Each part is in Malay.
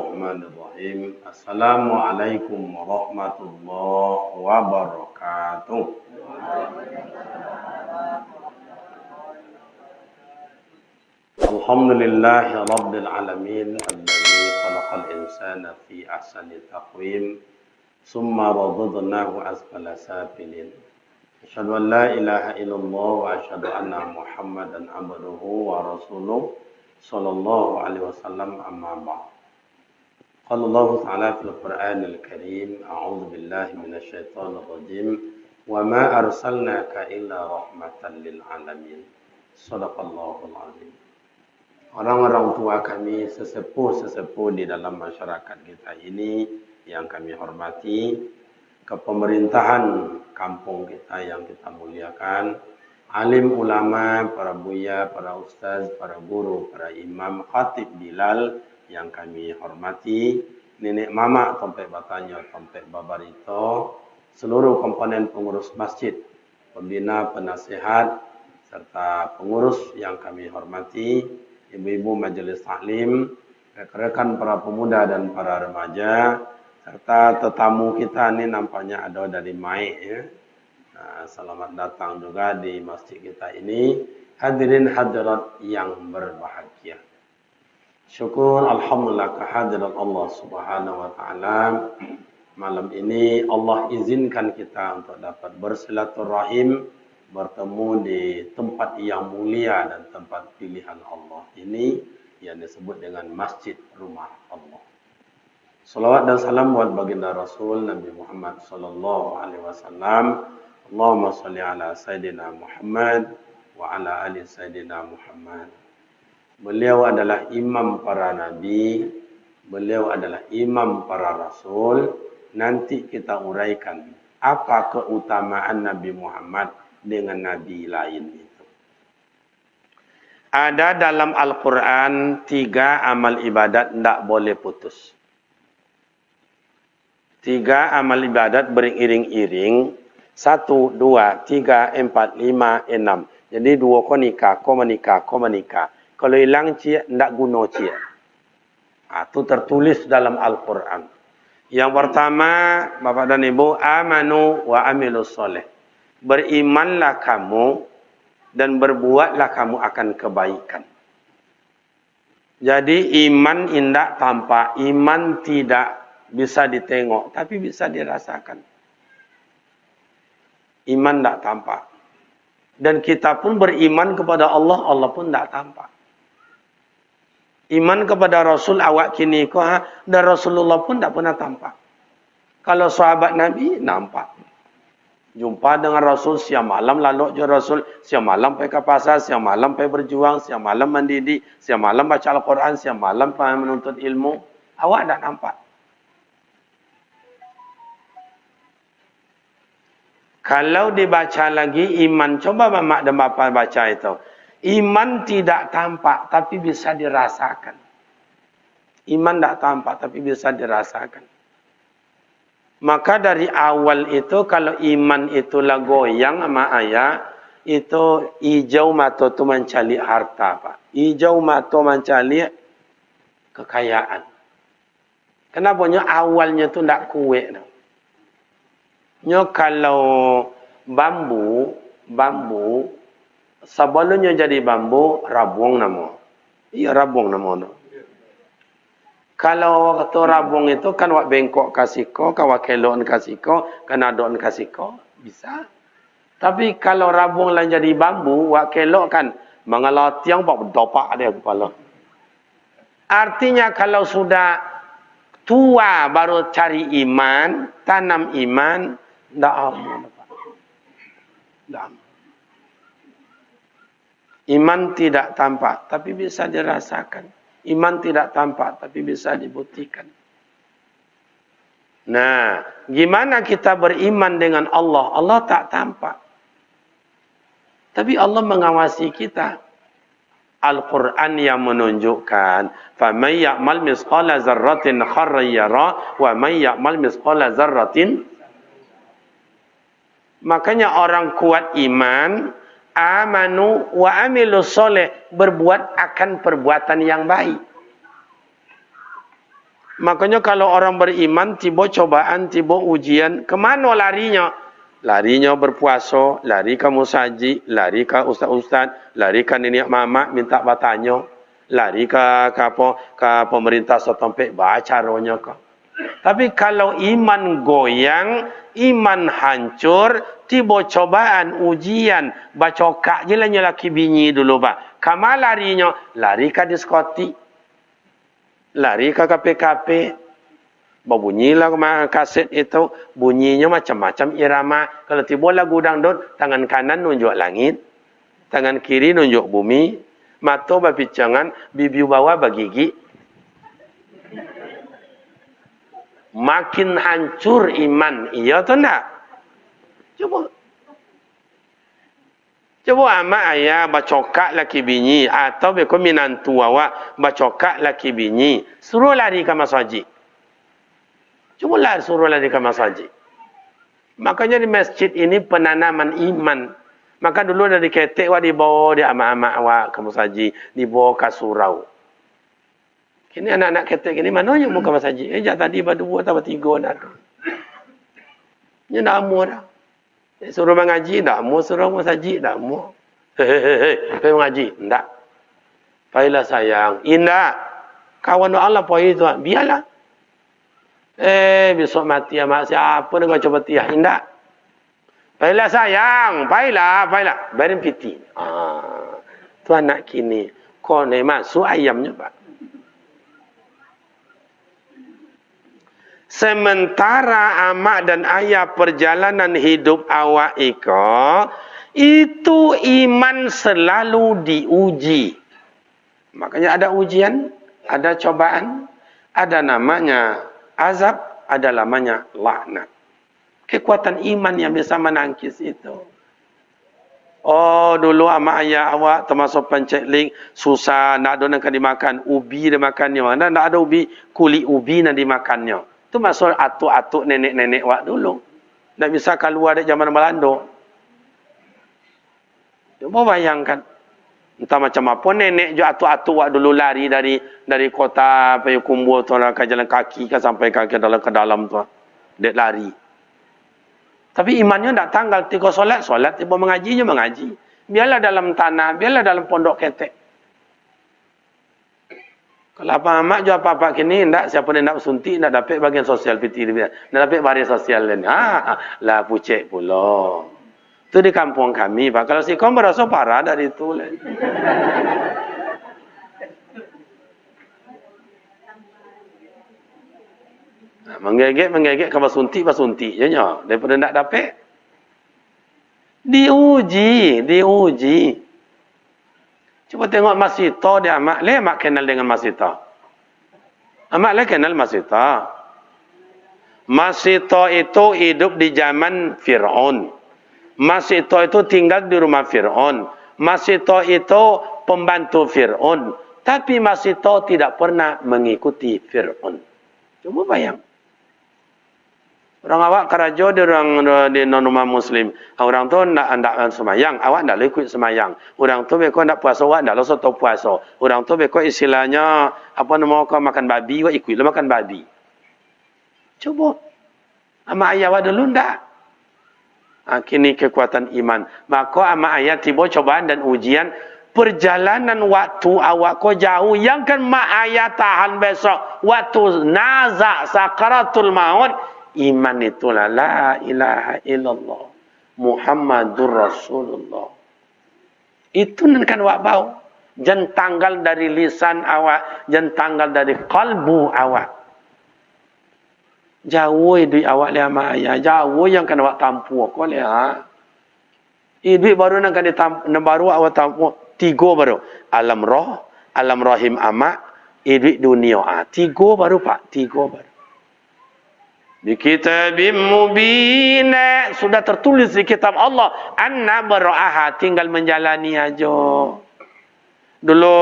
Bismillahirrahmanirrahim. Assalamualaikum warahmatullahi wabarakatuh. Alhamdulillahi rabbil alamin alladzi khalaqal insana fi ahsani taqwim summa radadnahu asfala safilin. Asyhadu an la ilaha illallah wa asyhadu anna Muhammadan abduhu wa rasuluh sallallahu alaihi wasallam amma ba'd. Qala Allah Ta'ala fil Qur'anil Karim, a'udzu billahi minasy syaithanir rajim, wa ma arsalnaka illa rahmatan lil alamin. Shadaqallahul azim. Orang-orang tua kami, sesepuh-sesepuh di dalam masyarakat kita ini yang kami hormati, kepemerintahan kampung kita yang kita muliakan, alim ulama, para buya, para ustaz, para guru, para imam, khatib Bilal yang kami hormati, nenek mama, tompek batanya, tompek babarito, seluruh komponen pengurus masjid, pembina, penasihat, serta pengurus yang kami hormati, ibu-ibu majelis taklim, rekan-rekan para pemuda dan para remaja, serta tetamu kita ini nampaknya ada dari Mai ya. Selamat datang juga di masjid kita ini. Hadirin hadirat yang berbahagia. Syukur alhamdulillah kehadirat Allah Subhanahu wa taala. Malam ini Allah izinkan kita untuk dapat bersilaturahim, bertemu di tempat yang mulia dan tempat pilihan Allah ini yang disebut dengan Masjid Rumah Allah. Salawat dan salam buat baginda Rasul Nabi Muhammad sallallahu alaihi wasallam. Allahumma shalli ala Sayyidina Muhammad wa ala ali Sayyidina Muhammad. Beliau adalah imam para nabi, beliau adalah imam para rasul. Nanti kita uraikan apa keutamaan Nabi Muhammad dengan nabi lain itu. Ada dalam Al-Quran 3 amal ibadat tidak boleh putus. 3 amal ibadat beriring-iring. 1, 2, 3, 4, 5, 6. Jadi 2 kau menikah. Kalau hilang cia, tidak guna cia. Itu tertulis dalam Al-Quran. Yang pertama, Bapak dan Ibu, amanu wa amilus soleh. Berimanlah kamu dan berbuatlah kamu akan kebaikan. Jadi iman indak tampak, iman tidak bisa ditengok, tapi bisa dirasakan. Iman tidak tampak. Dan kita pun beriman kepada Allah, Allah pun tidak tampak. Iman kepada Rasul awak kini ko dan Rasulullah pun tidak pernah tampak. Kalau sahabat Nabi nampak. Jumpa dengan Rasul siang malam lalu je Rasul, siang malam pergi ke pasar, siang malam pergi berjuang, siang malam mendidik, siang malam baca Al-Quran, siang malam menuntut ilmu. Awak tak nampak. Kalau dibaca lagi iman, coba mak dan bapa baca itu. Iman tidak tampak tapi bisa dirasakan. Iman tidak tampak tapi bisa dirasakan. Maka dari awal itu kalau iman itulah goyang sama ayah, itu hijau mata tu mencari harta, Pak. Hijau mata mencari kekayaan. Kenapa awalnya tu tidak kuat. Kalau bambu sebelumnya jadi bambu rabung nama. Iya rabung nama. Kalau kata rabung itu kan wak bengkok kasiko, kawak kelon kasiko, kan adon kasiko, bisa. Tapi kalau rabung lain jadi bambu, wak kelok kan mengalah tiang pak berdopak dia kepala. Artinya kalau sudah tua baru cari iman, tanam iman, tidak aman. Iman tidak tampak, tapi bisa dirasakan. Iman tidak tampak, tapi bisa dibuktikan. Nah, gimana kita beriman dengan Allah? Allah tak tampak. Tapi Allah mengawasi kita. Al-Quran yang menunjukkan, فَمَنْ يَعْمَلْ مِثْقَالَ ذَرَّةٍ خَيْرًا يَرَهُ وَمَنْ يَعْمَلْ مِثْقَالَ ذَرَّةٍ. Makanya orang kuat iman, amanu wa amilus soleh, berbuat akan perbuatan yang baik. Makanya kalau orang beriman, tiba cobaan, tiba ujian, kemana larinya? Larinya berpuasa, lari ke musaji, lari ke ustaz-ustaz, lari ke nenek mama minta bertanya, lari ke apa? Ke pemerintah setempat caranya ke. Tapi kalau iman goyang, iman hancur, tiba cobaan, ujian, bacokak je lah laki bini dulu pak. Kama larinya? Lari ke diskotik. Lari ke kafe-kafe. Berbunyilah kaset itu. Bunyinya macam-macam irama. Kalau tiba lagu dangdut, tangan kanan nunjuk langit. Tangan kiri nunjuk bumi. Mata berpicangan, bibi bawah bergigi. Makin hancur iman. Iya atau enggak? Coba. Coba amak ayah bacokak laki bini atau beko minantu awak bacokak laki bini, suruh lari ke masjid. Coba lah suruh lari ke masjid. Makanya di masjid ini penanaman iman. Maka dulu dari ketek awak dibawa di amak-amak awak ke masjid, dibawa ke surau. Kini anak-anak ketek ini mana yang mau ke masjid? Jak tadi berdua atau bertiga nak. Ini dah amu dah. Suruh mengaji tak mau, suruh masjid tak mau. Pergi mengaji tak. Baiklah sayang, indah. Kawan Allah pergi tuan, biarlah. Besok mati amak siapa dengan coba tiah indah. Baiklah sayang, baiklah. Barin piti. Tuan nak kini, kau ni masuk ayamnya pak. Sementara amak dan ayah perjalanan hidup awak itu iman selalu diuji. Makanya ada ujian, ada cobaan, ada namanya azab, ada namanya laknat. Kekuatan iman yang bisa menangkis itu. Oh, dulu amak ayah awak termasuk penceklik susah nak ada nak dimakan ubi dia makannya. Mana nak ada ubi, kulit ubi nak dimakannya. Itu masuk atuk-atuk nenek-nenek wak dulu. Tak bisa keluar dari zaman Belanda. Cuba bayangkan. Entah macam apa nenek je atuk-atuk wak dulu lari dari kota Payakumbuh tu ke jalan kaki ke sampai ke dalam tu. Dek lari. Tapi imannya tak tanggal tiga solat tiba mengajinya mengaji. Biarlah dalam tanah, biarlah dalam pondok ketek. Kalau apa-apa je apa-apa kini, tak siapa yang nak suntik, nak dapat bagian sosial PT dia. Nak dapat baris sosial lain. Lah pucek pula. Itu di kampung kami, Pak. Kalau si kau merasa parah dari itu. Menggegek, kalau suntik, je nya. Daripada nak dapat. Diuji. Cuba tengok Masito dia amak. Mak kenal dengan Masito. Amak kenal Masito. Masito itu hidup di zaman Fir'aun. Masito itu tinggal di rumah Fir'aun. Masito itu pembantu Fir'aun. Tapi Masito tidak pernah mengikuti Fir'aun. Coba bayang. Orang awak kerajo di non-rumah Muslim. Orang tu nak semayang, awak nak ikut semayang. Orang tu beko nak puasa, awak nak soto puasa. Orang tu beko istilahnya apa nama kau makan babi, awak ikutlah makan babi. Coba. Ama ayah awak dulu ndak. Kini kekuatan iman. Maka ama ayah tiba cobaan dan ujian. Perjalanan waktu awak kau jauh. Yang kan mak ayah tahan besok. Waktu nazak sakaratul maut. Iman itulah la ilaha illallah Muhammadur Rasulullah. Itu kan awak bau. Jangan tanggal dari lisan awak, jangan tanggal dari kalbu awak. Jauh duit awak lihat mak ayah, jauh yang kan awak tampu kau lihat. Duit baru nak kan baru awak tampu 3 baru. Alam roh, alam rahim amak, duit dunia. 3 baru pak, 3 baru. Di kitabim mubin sudah tertulis di kitab Allah anna bara'aha, tinggal menjalani aja. Dulu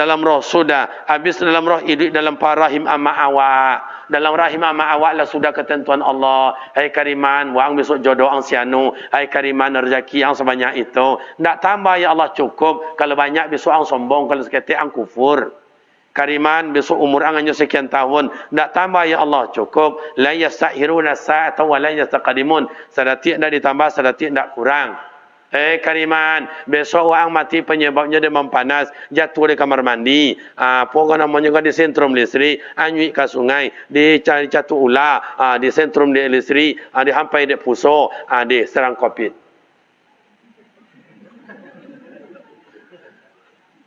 dalam roh sudah, habis dalam roh hidup dalam rahim ama awak. Dalam rahim ama awak lah sudah ketentuan Allah. Hai kariman, wang besok jodoh ang sianu. Hai kariman rezeki yang sebanyak itu. Tak tambah ya Allah cukup. Kalau banyak besok ang sombong, kalau seketik ang kufur. Kariman besok umur angannya sekian tahun, tak tambah ya Allah cukup. La yastahiruna sa'ata wa la yastaqdimun. Sedikit dah ditambah, sedikit tak kurang. Kariman, besok orang mati penyebabnya demam panas, jatuh di kamar mandi, pokok namanya di sentrum listrik, anyui ke sungai, di jatuh ular, di sentrum di listrik, di hampai di puso, di serang COVID.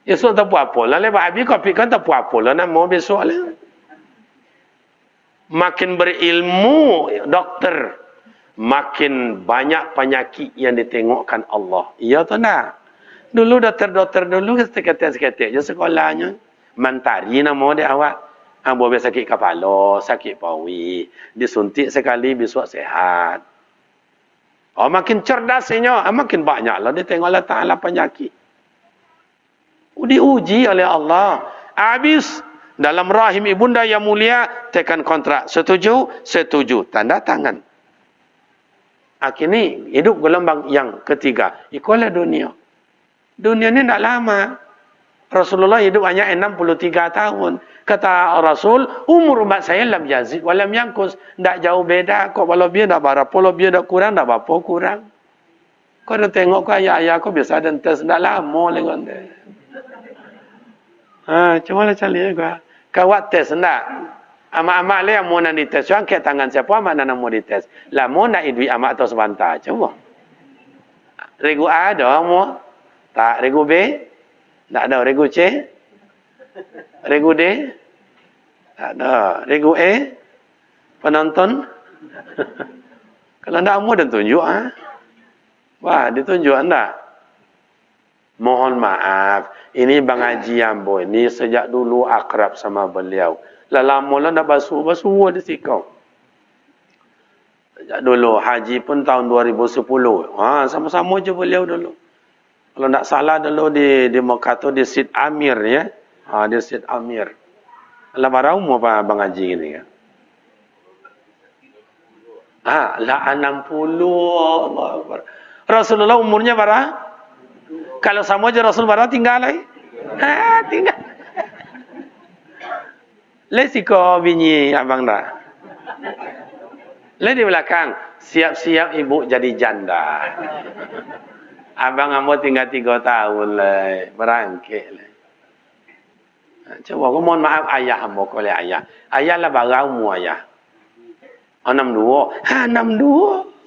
Esok tak apa lah. Lepas habis COVID kan tak apa lah. Nama besok lah. Makin berilmu doktor, makin banyak penyakit yang ditengokkan Allah. Iya atau tak? Dulu doktor-doktor dulu seketik-seketik je sekolahnya. Mantari nama dia awak. Boleh sakit kepala, sakit pawi. Disuntik sekali, besok sehat. Makin cerdasnya, makin banyak lah. Dia tengoklah ta'ala penyakit. Diuji oleh Allah. Habis dalam rahim ibunda yang mulia, tekan kontrak. Setuju? Setuju. Tanda tangan. Kini hidup gelombang yang ketiga. Ikulah dunia. Dunia ni tak lama. Rasulullah hidup hanya 63 tahun. Kata Rasul, umur umat saya lam yazid walam yankus. Tak jauh beda. Kok kalau dia tak berapa, kalau dia tak kurang, tak berapa kurang. Kau dah tengok kau ayah-ayah kau biasa ada tes. Tak lama lagi. Cuma lah cari gua. Kawat tes enggak? Amak-amak le yang mau nak dites. So angkat tangan siapa amak nak mau dites. Lah mau nak idui amak atau sebentar. Coba. Regu A ada mau? Tak. Regu B? Tak ada. Regu C? Regu D? Tak ada. Regu E? Penonton? Kalau tak mau dia tunjuk Wah, ditunjuk enggak? Mohon maaf, ini Bang Haji Ambo ini sejak dulu akrab sama beliau. Lama-lama nak basuh di sikau. Sejak dulu, haji pun tahun 2010. Sama-sama je beliau dulu. Kalau tak salah dulu di Mekah tu di Sid Amir ya. Di Sid Amir. Lah barang umur apa Bang Haji ini kan? Lah 60. Allah Akbar. Rasulullah umurnya berapa? Kalau sama je Rasul barang tinggal lagi. Tinggal. Lesiko binyi abang dah. Le di belakang, siap-siap ibu jadi janda. Abang ambo tinggal 3 tahun le, berangkit le. Coba aku mohon maaf ayah ambo oleh ayah. Ayah lah barang mu ayah. 62. 62.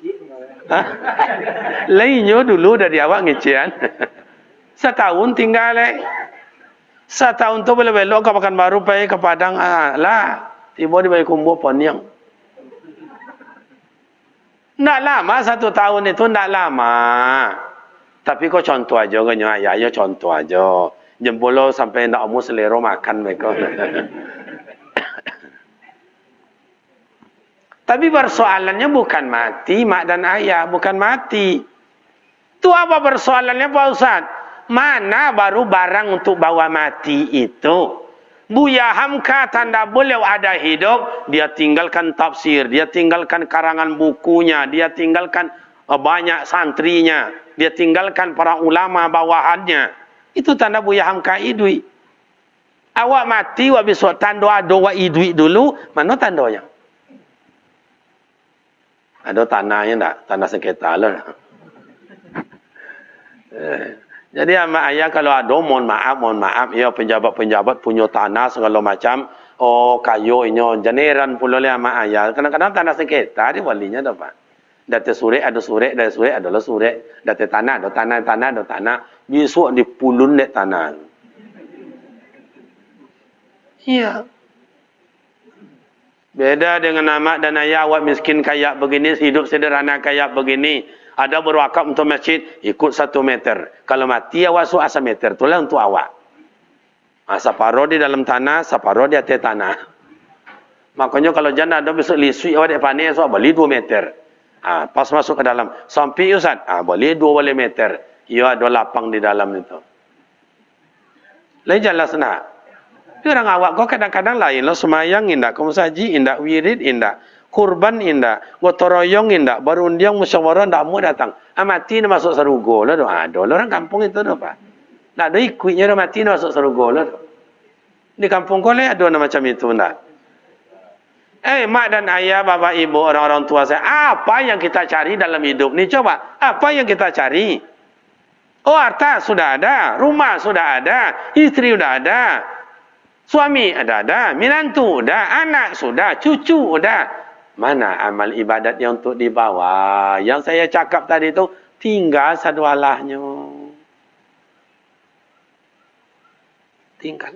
Lainnya dulu dari awak ngecian. Setahun tinggal Setahun tu boleh belok ke Pekanbaru pergi ke Padang lah. Tiba di bayi kumbu poniang. Tak lama 1 tahun itu tak lama. Tapi kau contoh aja kan ya contoh aja. Jempolo sampai nak mu selera makan mereka. Tapi persoalannya bukan mati mak dan ayah, bukan mati. Tu apa persoalannya Pak Ustaz? Mana baru barang untuk bawa mati itu? Buya Hamka tanda beliau ada hidup, dia tinggalkan tafsir, dia tinggalkan karangan bukunya, dia tinggalkan banyak santrinya, dia tinggalkan para ulama bawahannya. Itu tanda Buya Hamka idui. Awak mati, awak bisa tanda ada awak idui dulu, mana tandanya? Ada tanahnya tak? Tanah sengketa lah. Jadi amak ayah kalau ada mohon maaf ya penjabat-penjabat punya tanah segala macam kayu ini janeran pula le amak ayah kadang-kadang tanah sengketa dia walinya dapat data surat ada surat dari surat adalah surat data tanah ada tanah besok dipulun dek tanah iya beda dengan amak dan ayah awak miskin kayak begini hidup sederhana kayak begini. Ada berwakaf untuk masjid, ikut 1 meter. Kalau mati awak su asa meter, itulah untuk awak. Separuh di dalam tanah, separuh di atas tanah. Makanya kalau janda ada besok lisui awak dek panik, so beli 2 meter. Pas masuk ke dalam, sampai Ustaz, boleh 2 meter. Ia ada lapang di dalam itu. Lain jelas nak. Orang awak kau kadang-kadang lain lo semayang indah, kau saji indah, wirid indah. Kurban indah, gotoroyong indah, baru undiang musyawarah ndak mau datang. Mati nak masuk sarugo lah doa. Ada orang kampung itu dah pak. Nak ada ikutnya dah mati nak masuk sarugo lah. Di kampung kau ada macam itu enggak? Mak dan ayah, bapak, ibu, orang-orang tua saya, apa yang kita cari dalam hidup ni? Coba, apa yang kita cari? Oh, harta sudah ada, rumah sudah ada, istri sudah ada, suami ada, menantu sudah, anak sudah, cucu sudah. Mana amal ibadat yang untuk dibawa? Yang saya cakap tadi tu tinggal satu alahnya. Tinggal.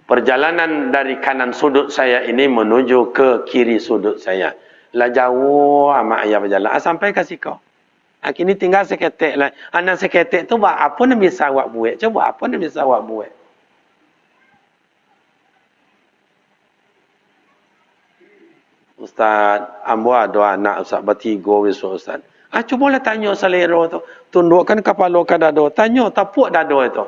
Perjalanan dari kanan sudut saya ini menuju ke kiri sudut saya. Lah jauh amak ayah berjalan. Sampai kasih kau. Kini tinggal seketik lah. Anak seketik tu buat apa nak bisa awak buat? Coba apa nak bisa awak buat? Ustaz, ambo ada anak Ustaz bertiga besok Ustaz. Cubalah tanya selera tu. Tundukkan kepala ke dada. Tanya tapuk dada itu.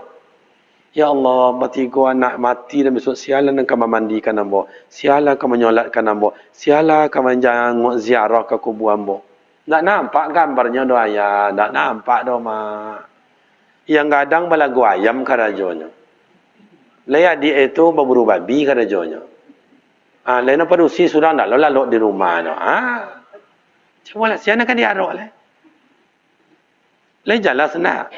Ya Allah, bertiga anak mati dan besok sialan engkau memandikan ambo. Sialan engkau menyolatkan ambo. Sialan engkau menjanguk ziarah ke kubur ambo. Tak nampak gambarnya doa ya. Tak nampak doa mak. Yang kadang belagu ayam karajonya. Leyak dia itu berburu babi karajonya. Lain apa rusi sudah tak lalu di rumah no. Cuba lah sialan kan diarok lah. Lain jalan senang.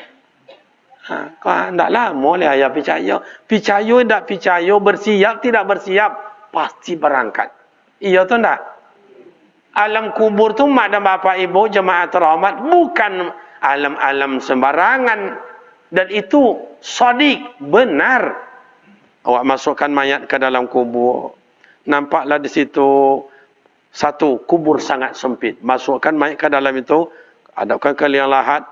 Kau tak lama lah ayah percaya. Percaya tak percaya, bersiap tidak bersiap, pasti berangkat. Iya tu tak? Alam kubur tu mak dan bapak ibu jemaah terhormat bukan alam-alam sembarangan. Dan itu sodik, benar. Awak masukkan mayat ke dalam kubur. Nampaklah di situ satu kubur sangat sempit. Masukkan mayat ke dalam itu, hadapkan ke liang lahat,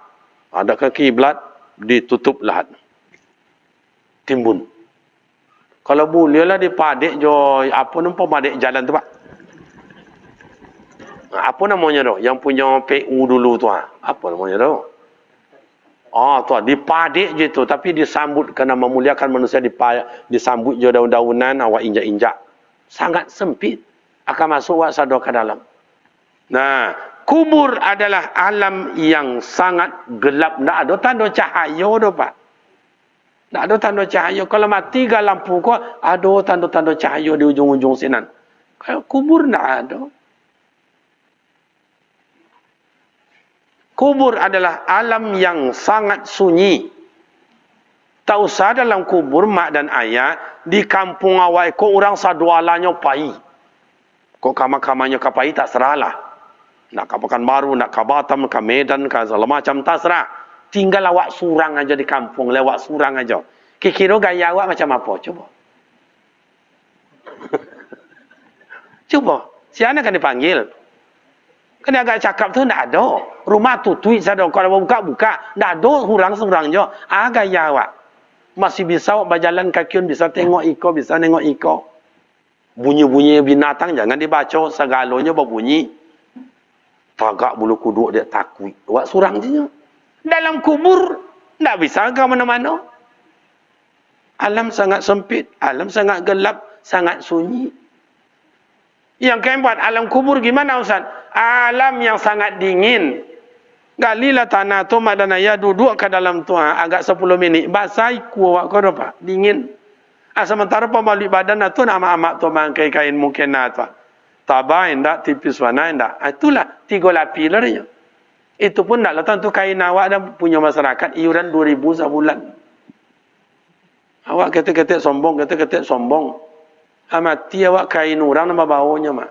hadapkan ke kiblat, ditutup lahat. Timbun. Kalau bolehlah dipadik joy, apa nampak padik jalan tu pak? Apa namanya tu? Yang punya PU dulu tu apa namanya tu? Tu dipadik je tu, tapi disambut kerana memuliakan manusia, disambut je daun-daunan awak injak-injak. Sangat sempit. Akan masuk awak sadar ke dalam. Nah, kubur adalah alam yang sangat gelap. Tak ada tanda cahaya tu pak. Tak ada tanda cahaya. Kalau mati ke lampu kau, ada tanda-tanda cahaya di ujung-ujung sinan. Kalau kubur tak ada. Kubur adalah alam yang sangat sunyi. Tak usah dalam kubur mak dan ayah, di kampung awak kau orang sadualanya pai. Kau kamar-kamarnya kapai tak serahlah. Nak ke Pekanbaru, nak ke Batam, ke Medan, ke segala macam tak serah. Tinggal awak surang aja di kampung, lewat surang aja. Kira gaya awak macam apa? Coba. Coba. Siapa kan dipanggil? Kan agak cakap tu tak ada. Rumah tu tuit saja. Kalau buka-buka, tak ada surang-surang je. Gaya awak. Masih bisa awak berjalan kaki, bisa tengok iko, bisa tengok iko. Bunyi-bunyi binatang jangan dibaca, segalanya berbunyi. Tagak bulu kuduk dia takut. Awak surang je. Dalam kubur, tak bisa ke mana-mana. Alam sangat sempit, alam sangat gelap, sangat sunyi. Yang keempat, alam kubur gimana Ustaz? Alam yang sangat dingin. Galilah tanah tu mak dan ayah duduk ke dalam tu agak 10 minit. Basah iku awak kau dapat dingin. Sementara pembalik badan tu amak-amak tu mangkai kain mungkin tu. Tabah indak, tipis warna indak. Itulah 3 lapis lah dia. Itu pun tak letak tu kain awak dan punya masyarakat iuran 2,000 sebulan. Awak ketik-ketik sombong, ketik-ketik sombong. Mati awak kain orang nama baunya mak.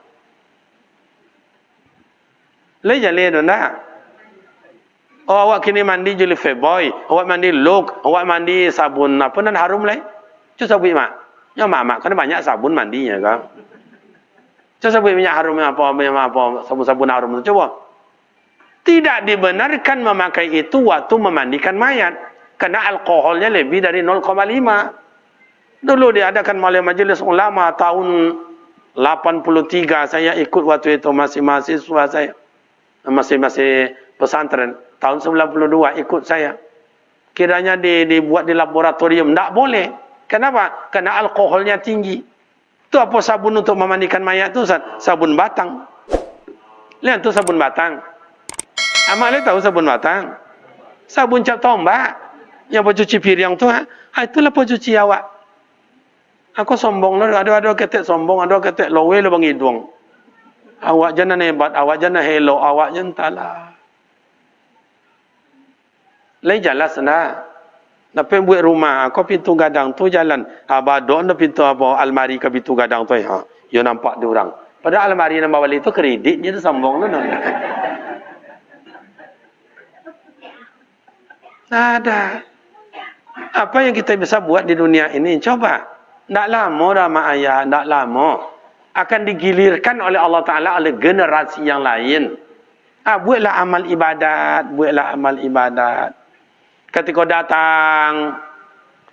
Lejak tu nak. Awak kini mandi jeli feboy, awak mandi look, awak mandi sabun apa nan harum lai? Cuba sabun mak. Ya mak kan banyak sabun mandinya kan. Cuba sabun minyak harum apa sabun harum tu coba. Tidak dibenarkan memakai itu waktu memandikan mayat. Karena alkoholnya lebih dari 0,5. Dulu diadakan oleh Majelis Ulama tahun 83. Saya ikut waktu itu masih mahasiswa saya. Masih pesantren. Tahun 92 ikut saya. Kiranya dibuat di laboratorium. Tak boleh. Kenapa? Karena alkoholnya tinggi. Itu apa sabun untuk memandikan mayat itu? Sabun batang. Lihat tu sabun batang. Amak lihat tahu sabun batang? Sabun cap tombak. Yang pencuci piring tu, itulah pencuci awak. Aku sombong lah, ada ketek sombong, ada ketek lowe lah bang hidung. Awak jangan hebat, awak jangan hello, awak jangan talah. Lain jelas nah. Tapi buat rumah, aku pintu gadang tu jalan. Abadon na pintu apa, almari ke pintu gadang tu. You nampak dia orang. Padahal almari nama balik tu kredit, dia tu sombong lah. Ada. Apa yang kita bisa buat di dunia ini? Coba. Tak lama dah mak ayah, tak lama. Akan digilirkan oleh Allah Ta'ala oleh generasi yang lain. Buatlah amal ibadat, buatlah amal ibadat. Ketika datang,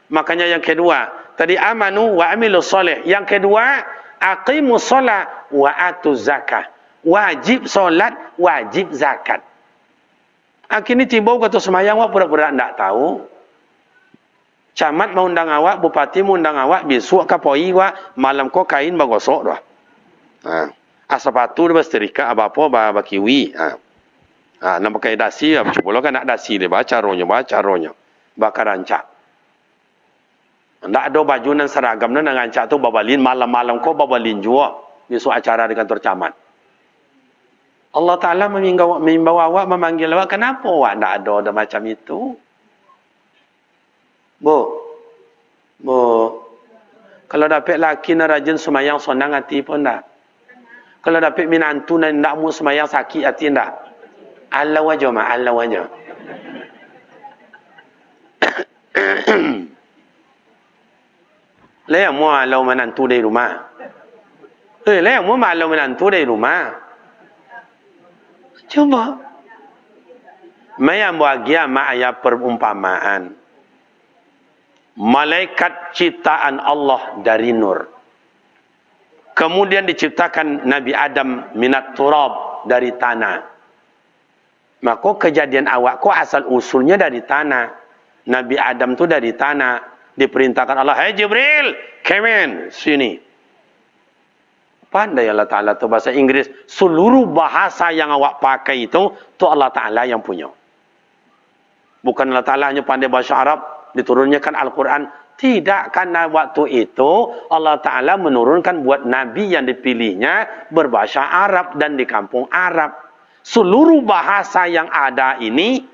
makanya yang kedua, tadi amanu wa amilus soleh. Yang kedua, aqimus solat wa atuz zakah. Wajib solat, wajib zakat. Akhirnya tiba kata semayang awak pura-pura tak tahu. Camat mau undang awak, bupati mau undang awak, besok kapoi awak, malam kau kain bagosok dah. Sepatu dia setrika apa-apa bakiwi. Nak pakai dasi, cuba kan nak dasi dia, baca ronya. Bakar rancak. Tak ada baju dan seragam dan rancak tu babalin, malam-malam kau babalin juga. Besok acara di kantor camat. Allah Ta'ala membawa awak, memanggil awak, kenapa awak tak ada macam itu? Bu, kalau dapat laki nak rajin semayang senang hati pun tak? Kalau dapat minantu dan tak mau semayang sakit hati tak? Allah wajah. Layak mu Allah menantu dari rumah. Layak mu Allah menantu dari rumah. Coba. Mayang bahagia mak ayah perumpamaan. Malaikat ciptaan Allah dari nur. Kemudian diciptakan Nabi Adam minat turab dari tanah. Maka kejadian awak kau asal usulnya dari tanah. Nabi Adam tu dari tanah. Diperintahkan Allah, "Hai Jibril, come in, sini." Pandai Allah Ta'ala tu bahasa Inggris. Seluruh bahasa yang awak pakai itu Allah Ta'ala yang punya. Bukan Allah Ta'ala hanya pandai bahasa Arab, diturunkan Al-Quran. Tidak, karena waktu itu Allah Ta'ala menurunkan buat Nabi yang dipilihnya berbahasa Arab dan di kampung Arab. Seluruh bahasa yang ada ini,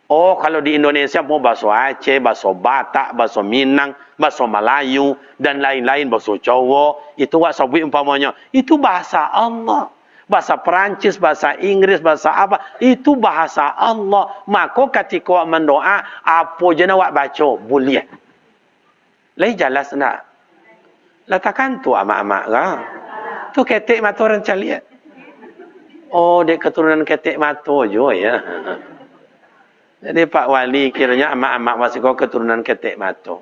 kalau di Indonesia mau bahasa Aceh, bahasa Batak, bahasa Minang, bahasa Melayu, dan lain-lain, bahasa Jawa, itu wak sabui umpamanya, itu bahasa Allah. Bahasa Perancis, bahasa Inggris, bahasa apa, itu bahasa Allah. Maka ketika awak mendoa, apa je nak awak baca, boleh. Lain jelas tak? Letakkan tu amak-amak kan? Tu ketik mata orang caliat. Dia keturunan ketik mata je ya. Jadi Pak Wali kiranya amak-amak masih kau keturunan ketik mata.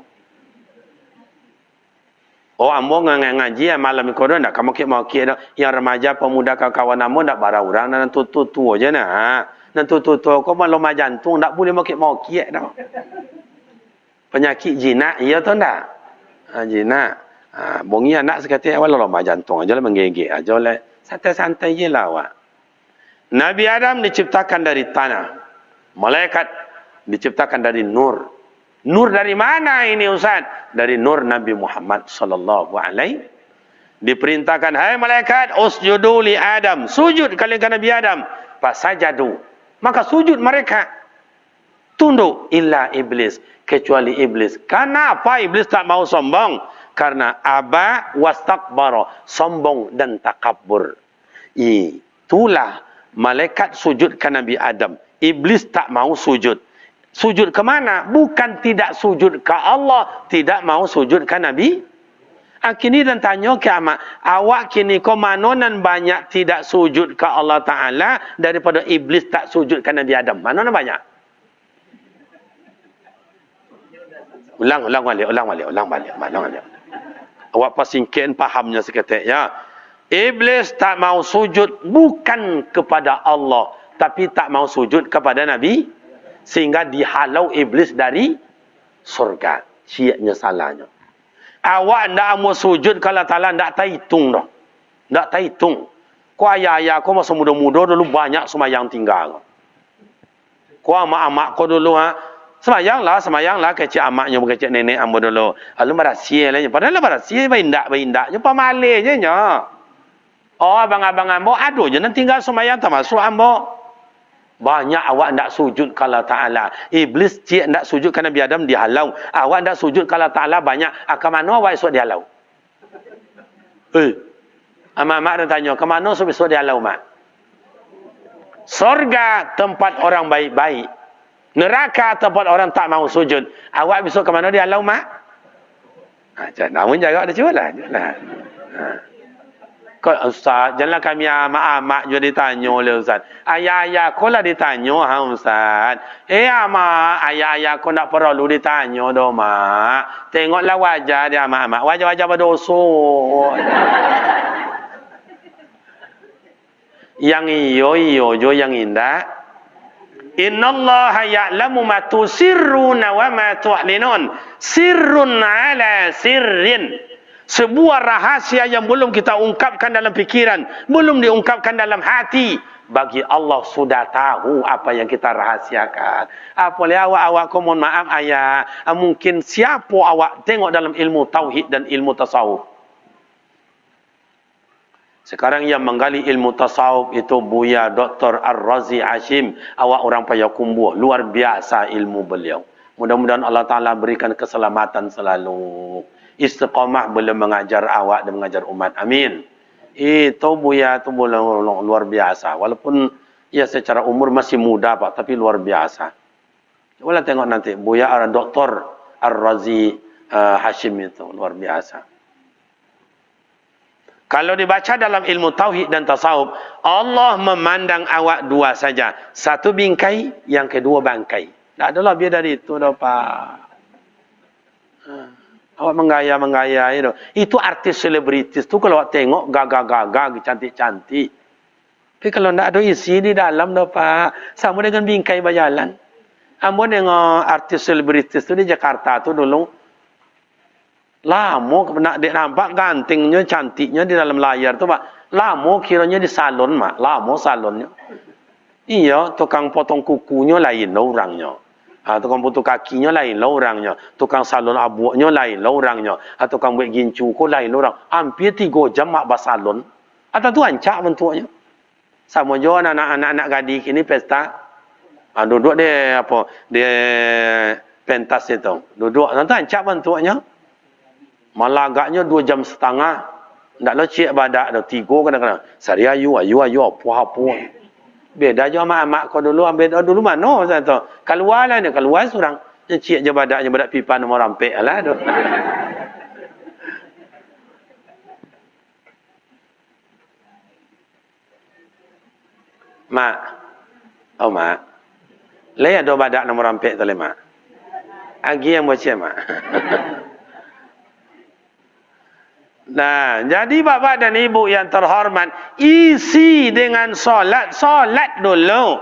Ambo ngaji malam itu dah nak kamu mau dah yang remaja pemuda kawan-kawan ambo nak bara orang dan tu aja nah. Dan tu kau malu jantung tak boleh mau dah. Penyakit jinak iya tu ndak? Jinak. Bongi anak sekali awal lama jantung aja lah menggigit aja lah. Santai-santai je lah awak. Nabi Adam diciptakan dari tanah. Malaikat diciptakan dari nur. Nur dari mana ini Ustaz? Dari nur Nabi Muhammad sallallahu alaihi. Diperintahkan, hai malaikat, usjudu li Adam. Sujud kalian ke Nabi Adam. Fasajadu. Maka sujud mereka. Tunduk illa iblis, kecuali iblis. Kenapa iblis tak mau sombong? Karena aba wastakbara, sombong dan takabur. Itulah malaikat sujud ke Nabi Adam. Iblis tak mau sujud. Sujud ke mana? Bukan tidak sujud ke Allah, tidak mau sujud ke Nabi. Kini dan tanya kiamat, awak kini kau manonan banyak tidak sujud ke Allah Ta'ala daripada iblis tak sujud ke Nabi Adam. Manonan banyak? Ulang balik. Awak pasingkan pahamnya seketik ya. Iblis tak mau sujud bukan kepada Allah, tapi tak mau sujud kepada Nabi, sehingga dihalau iblis dari surga. Siapnya salahnya. Awak tak mau sujud kalau Ta'ala tak terhitung dah. Tak terhitung. Kau ayah-ayah kau masa muda-muda dulu banyak semayang tinggal. Kau amak-amak kau dulu Semayanglah kecik amaknya kecik nenek ambo dulu. Lalu berasia lah. Padahal berasia berindak. Jumpa malih je nya. Oh abang-abang ambo aduh je nanti tinggal semayang termasuk ambo. Banyak awak ndak sujud kalau Ta'ala. Iblis cik ndak sujud kerana Nabi Adam dihalau. Awak ndak sujud kalau Ta'ala banyak. Ke mana awak esok dihalau? Mak dia tanya, ke mana esok dihalau mak? Sorga tempat orang baik-baik. Neraka tempat orang tak mau sujud. Awak besok ke mana dia halau mak? Namun jaga dia cuba lah. Kau Ustaz, janganlah kami amak-amak juga ditanya oleh Ustaz. Ayah-ayah kau lah ditanya Ustaz. Amak, ayah-ayah kau nak perlu ditanya dah mak. Tengoklah wajah dia amak-amak. Wajah-wajah berdosa. Yang iyo jo yang indah. Innallaha ya'lamu ma tusirruna wa ma tu'linun. Sirrun ala sirrin. Sebuah rahasia yang belum kita ungkapkan dalam fikiran, belum diungkapkan dalam hati. Bagi Allah sudah tahu apa yang kita rahasiakan. Apalagi awak kau mohon maaf ayah, mungkin siapa awak tengok dalam ilmu tauhid dan ilmu tasawuf. Sekarang yang menggali ilmu tasawuf itu Buya Dr. Ar-Razi Hashim. Awak orang Payakumbuh. Luar biasa ilmu beliau. Mudah-mudahan Allah Ta'ala berikan keselamatan selalu. Istiqamah belum mengajar awak dan mengajar umat. Amin. Itu Buya itu luar biasa. Walaupun ya secara umur masih muda Pak. Tapi luar biasa. Coba tengok nanti. Buya Dr. Ar-Razi Hashim itu. Luar biasa. Kalau dibaca dalam ilmu tauhid dan tasawuf, Allah memandang awak dua saja. Satu bingkai, yang kedua bangkai. Tak adalah biar dari itu dah Pak. Awak menggaya itu. Itu artis selebritis tu kalau awak tengok gagah-gagah, cantik-cantik. Tapi kalau tak ada isi di dalam dah Pak. Sama dengan bingkai berjalan. Ambo dengan artis selebritis tu di Jakarta tu dulu. Lama nak nampak gantingnya, cantiknya di dalam layar tu Pak. Lama kiranya di salon mak. Lama salonnya. Iya, tukang potong kukunya lain lah orangnya. Tukang potong kakinya lain lah orangnya. Tukang salon abuaknya lain lah orangnya. Tukang buat gincuko lain lah orang. Hampir 3 jam mak bersalon. Atau tu ancak bentuknya. Sama juga anak-anak gadis ini pesta. Duduk dia apa? Dia pentas itu. Duduk. Nanti ancak bentuknya. Malah agaknya 2 jam setengah. Tak lecik badak dah. 3 kadang-kadang. Sari ayu, apa-apa. Beda je amak-amak kau dulu. Beda dulu mana? Keluar lah dia. Keluar seorang. Cik je badaknya. Badak pipa nombor rampik lah. Mak. Oh mak. Laya ada badak nombor rampik tu mak. Agi yang baca mak. Nah, jadi bapak dan ibu yang terhormat, isi dengan solat dulu.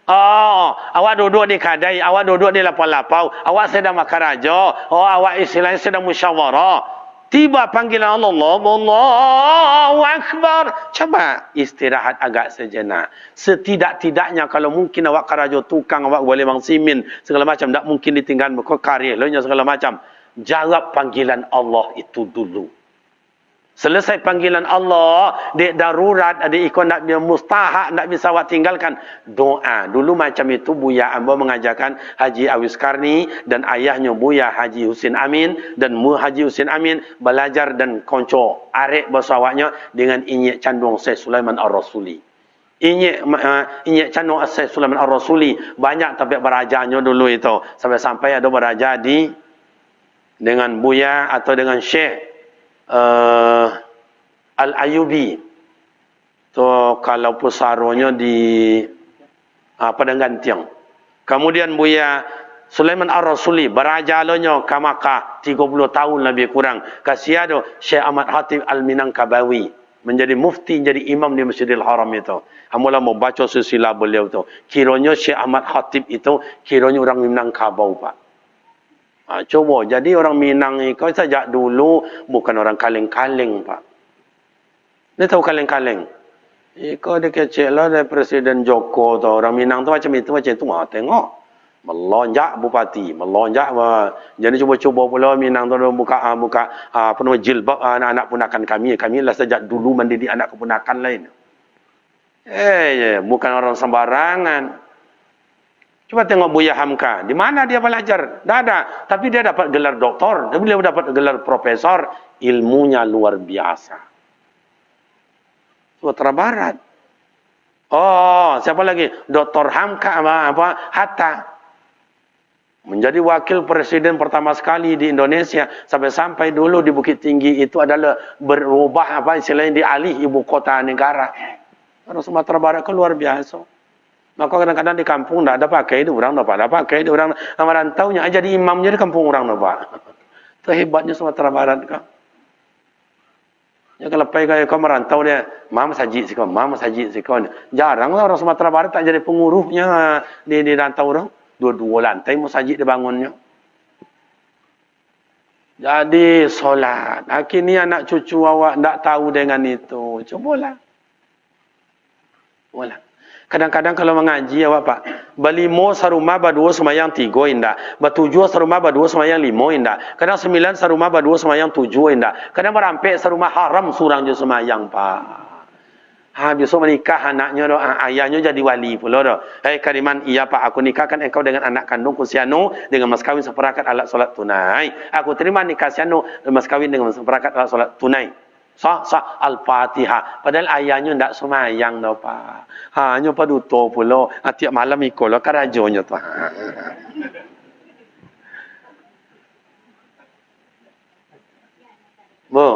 Oh, awak duduk di kadai, awak duduk di lapau-lapau, awak sedang makan raja, awak istilahnya sedang musyawarah. Tiba panggilan Allah, Allahu Akbar. Coba istirahat agak sejenak. Setidak-tidaknya kalau mungkin awak karajo tukang, awak boleh mangsimin, segala macam, tak mungkin ditinggal karir, segala macam. Jawab panggilan Allah itu dulu. Selesai panggilan Allah, dek darurat, ada ikon nak dia mustahak, nak bisa awak tinggalkan. Doa. Dulu macam itu Buya Ambo mengajarkan Haji Awis Karni dan ayahnya Buya Haji Husin Amin dan Haji Husin Amin belajar dan konco arek bersawaknya dengan inyek candung Syekh Sulaiman Ar-Rasuli. Inyek candung Syekh Sulaiman Ar-Rasuli banyak tapi berajanya dulu itu. Sampai-sampai ada beraja dengan Buya atau dengan Syekh Al-Ayubi. So, kalau pusaronya di Padang Gantiang. Kemudian Buya Sulaiman Ar-Rasuli berajalanya ke Makkah 30 tahun lebih kurang. Kasih ada Syekh Ahmad Khatib Al-Minangkabawi menjadi mufti, jadi imam di Masjidil Haram itu. Amula mau baca silsilah beliau itu. Kiranya Syekh Ahmad Khatib itu kiranya orang Minangkabau Pak. Coba, jadi orang Minang ni, kau sejak dulu bukan orang kaleng-kaleng, Pak. Dia tahu kaleng-kaleng. Kau dia kecil lah dari Presiden Joko tu. Orang Minang tu macam itu. Tengok. Melonjak bupati, melonjak jadi cuba-cuba pula Minang tu buka apa nama jilbab anak-anak punakan kami. Kami lah sejak dulu mendidik anak kepunakan lain. Bukan orang sembarangan. Coba tengok Buya Hamka, di mana dia belajar? Tak ada, tapi dia dapat gelar doktor, dia dapat gelar profesor, ilmunya luar biasa. Sumatera Barat. Oh, siapa lagi? Dr. Hamka Hatta. Menjadi wakil presiden pertama sekali di Indonesia sampai dulu di Bukit Tinggi itu adalah berubah istilahnya dialih ibu kota negara. Orang Sumatera Barat kan luar biasa. Maka kadang-kadang di kampung tak ada pakai itu orang tak pakai itu orang merantaunya jadi imamnya di kampung orang tak. Itu hebatnya Sumatera Barat kan. Ya kalau pergi kau merantau dia, mama sajid sikau. Jarang lah orang Sumatera Barat tak jadi penguruhnya di rantau orang. Dua-dua lantai masjid dibangunnya. Jadi solat. Akhirnya anak cucu awak tak tahu dengan itu. Cubalah. Kadang-kadang kalau mengaji awak pak, berlima sarumah berdua semayang 3 indah. Bertujuh sarumah berdua semayang 5 indah. Kadang 9 sarumah berdua semayang 7 indah. Kadang berampek sarumah haram surang je semayang pak. Besok menikah anaknya ayahnya jadi wali pula dah. Kariman, iya pak, aku nikahkan engkau dengan anak kandungku Siano dengan mas kawin seperangkat alat solat tunai. Aku terima nikah Siano mas kawin dengan seperangkat alat solat tunai. Sah Al-Fatihah. Padahal ayahnya ndak semayang dah pak. Hanya paduto pula. Tiap malam ikut lah karajonya tu. Bu.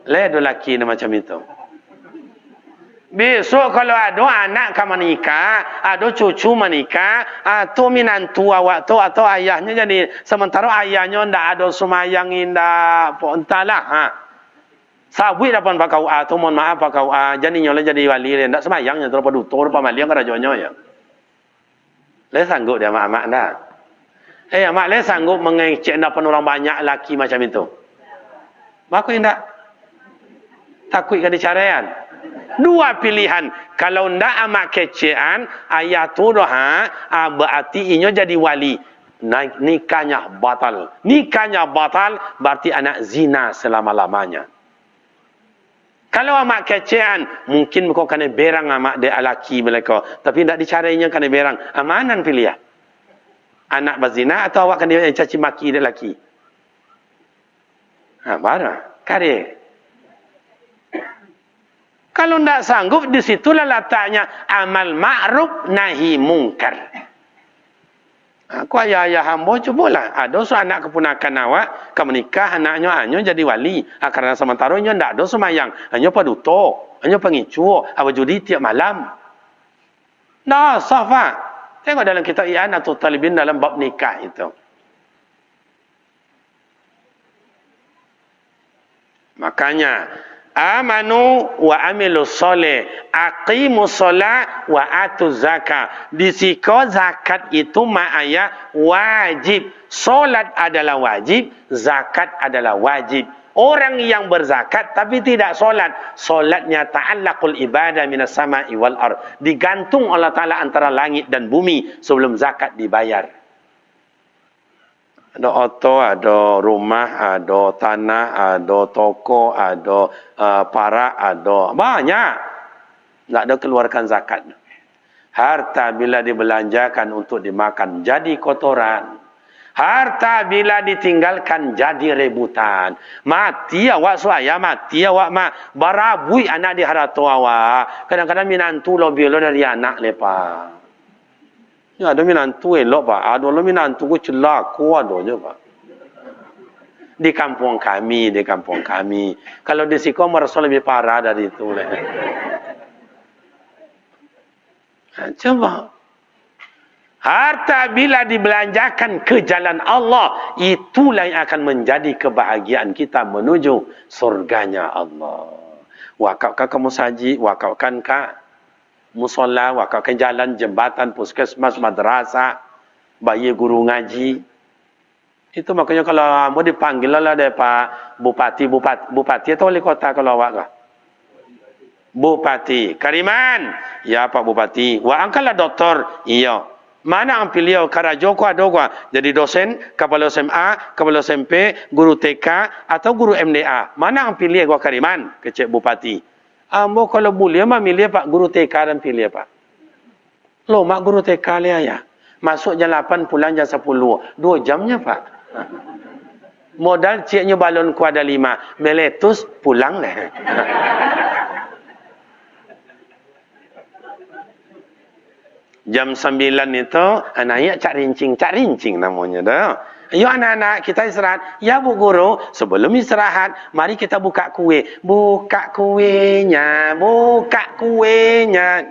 Ledo laki ni macam itu. Besok kalau ada anak kamu menikah, ada cucu menikah, tu minantu awak tu atau ayahnya jadi sementara ayahnya ndak ada semayang indah, entahlah. Sabui dapat pakau tu mohon maaf pakau jadi nyola jadi wali ndak semayangnya terus padutor pamaliang karajonyo ya. Le sanggup dia mak dah. Mak le sanggup mengecek ndak orang banyak laki macam itu. Mak indak takut ke dicarayan. Dua pilihan. Kalau ndak amak kecean, ayah tu berarti inyo jadi wali. Nikahnya batal. Nikahnya batal berarti anak zina selama-lamanya. Kalau amak kecean, mungkin kau kena berang amak dia laki mereka. Tapi ndak dicarainya kena berang. Amanan pilihan. Anak berzina atau awak kena caci maki dia laki. Mana? Kare. Kalau tidak sanggup, disitulah letaknya amal ma'ruf nahi mungkar. Aku ayah hamba cubalah. Ada anak kepunakan awak, kamu nikah anaknya jadi wali. Karena sementara nya tidak ada semayang. Hanya paduto, hanya pengicu, apa judi tiap malam. Nah, safa. Tengok dalam kitab I'anatul Talibin dalam bab nikah itu. Makanya amanu wa amilus soleh, aqimus solat wa atuz zakat. Disiko zakat itu maknanya wajib. Solat adalah wajib, zakat adalah wajib. Orang yang berzakat tapi tidak solat, solatnya ta'allaqul ibadah minas sama'i wal ard. Digantung Allah Ta'ala antara langit dan bumi sebelum zakat dibayar. Ada auto, ada rumah, ada tanah, ada toko, ada parak, ada banyak. Tak ada keluarkan zakat. Harta bila dibelanjakan untuk dimakan jadi kotoran. Harta bila ditinggalkan jadi rebutan. Mati awak suaya, mati awak barabui anak di harato awak. Kadang-kadang minantu lo bilo dari anak lepas. Ya, ada minantu elok pak. Ada lo minantu ku celaka ada je pak. Di kampung kami. Kalau di Siko merasa lebih parah dari itu. Coba. Harta bila dibelanjakan ke jalan Allah, itulah yang akan menjadi kebahagiaan kita menuju surganya Allah. Wakafkan kamu saji, wakafkan kah musola, wakafkan jalan, jembatan, puskesmas, madrasah, bayi guru ngaji. Itu makanya kalau mau dipanggil lah dari Pak Bupati atau wali kota kalau awak kah? Bupati. Kariman. Ya Pak Bupati. Wa angkatlah doktor. Iya. Mana ang pilih karajo ko ado ko jadi dosen, kepala SMA, kepala SMP, guru TK atau guru MDA. Mana ang pilih ko Kariman ke Cik Bupati. Ambo kalau boleh mah milih Pak guru TK dan pilih Pak. Lo mak guru TK dia ya. Masuk jam 8 pulang jam 10. 2 jamnya Pak. Modal ciknya balon kuada 5. Meletus pulang lah. Jam 9 itu, anak-anak cak rincing namanya dah. Ayo anak-anak, kita istirahat. Ya Bu Guru, sebelum istirahat, mari kita buka kue. Buka kuenya, buka kuenya.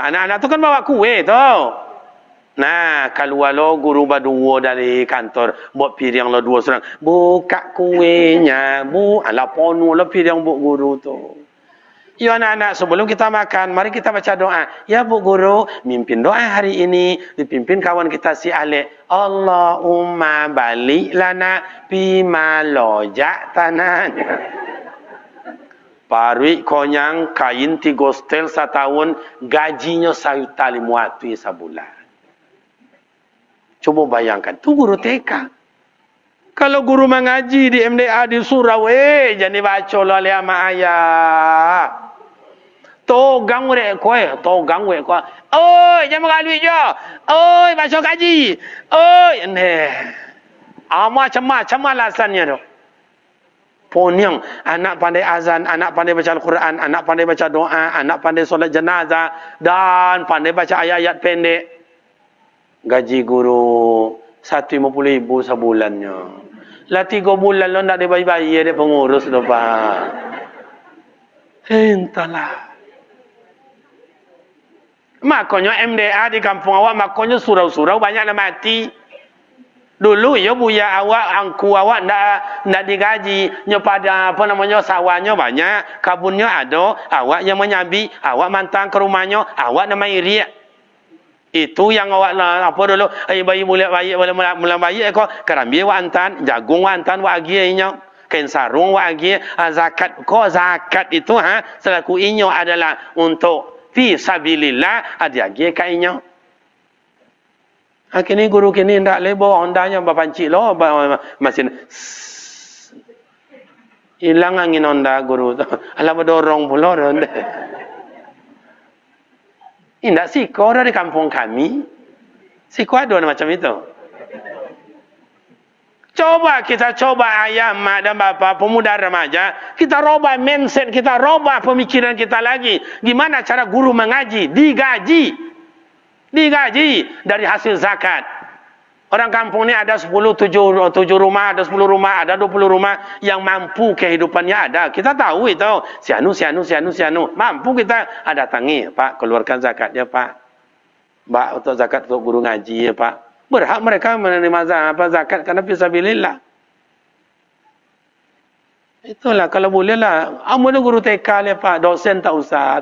Anak-anak tu kan bawa kue tu. Nah, kalau lo guru berdua dari kantor, buat piring lo 2 serang. Buka kuenya, bu. Alah ponu lo piring bu guru tu. Ya anak-anak, sebelum kita makan, mari kita baca doa. Ya Bu Guru, mimpin doa hari ini, dipimpin kawan kita si Alek. Allahumma balik lana bima lojak tanahnya. Parwi konyang, kain 3 stel setahun, gajinya 1 tali muatui sebulan. Coba bayangkan, tu guru TK. Kalau guru mengaji di MDA di surau, jangan baca lo oleh ama ayah. Togang we koe, togang we koe. Oi, jangan mengalui jo. Oi, baca kaji. Oi, macam-macam alasannya tu. Ponyang, anak pandai azan, anak pandai baca Al-Quran, anak pandai baca doa, anak pandai solat jenazah, dan pandai baca ayat-ayat pendek. Gaji guru 150,000 sebulannya. Lah 3 bulan lo nak dibayar dia pengurus tu Pak. Entahlah. Makanya MDA di kampung awak, makanya surau-surau banyak yang mati. Dulu ya buya awak, angku awak ndak digaji. Nya pada apa namanya sawahnya banyak, kabunnya ada, awak yang menyambi, awak mantang ke rumahnya, awak nama iri. Itu yang awak apa dulu, bayi mula bayi ko kerambi wa antan, jagung wa antan wa aginya, kain sarung wa agi, zakat ko zakat itu selaku inyo adalah untuk fi sabilillah ada agi kainnya. Kini guru kini ndak lebo ondanya bapanci lo mesin hilang angin onda guru tu. Alah berdorong pula ronde. Indak siko dari kampung kami. Siko ada macam itu. Kita coba ayah, mak dan bapa, pemuda remaja, kita robah mindset, kita robah pemikiran kita lagi. Gimana cara guru mengaji? Digaji dari hasil zakat. Orang kampung ni ada 7 rumah, ada 10 rumah, ada 20 rumah yang mampu kehidupannya ada. Kita tahu itu. Sianu. Mampu kita ada tangi, Pak, keluarkan zakatnya, Pak. Mbak, untuk zakat untuk guru ngaji, ya, Pak. Berhak mereka menerima zakat karena fisabilillah. Itulah kalau boleh lah. Amun guru TK le Pak, dosen tak usah.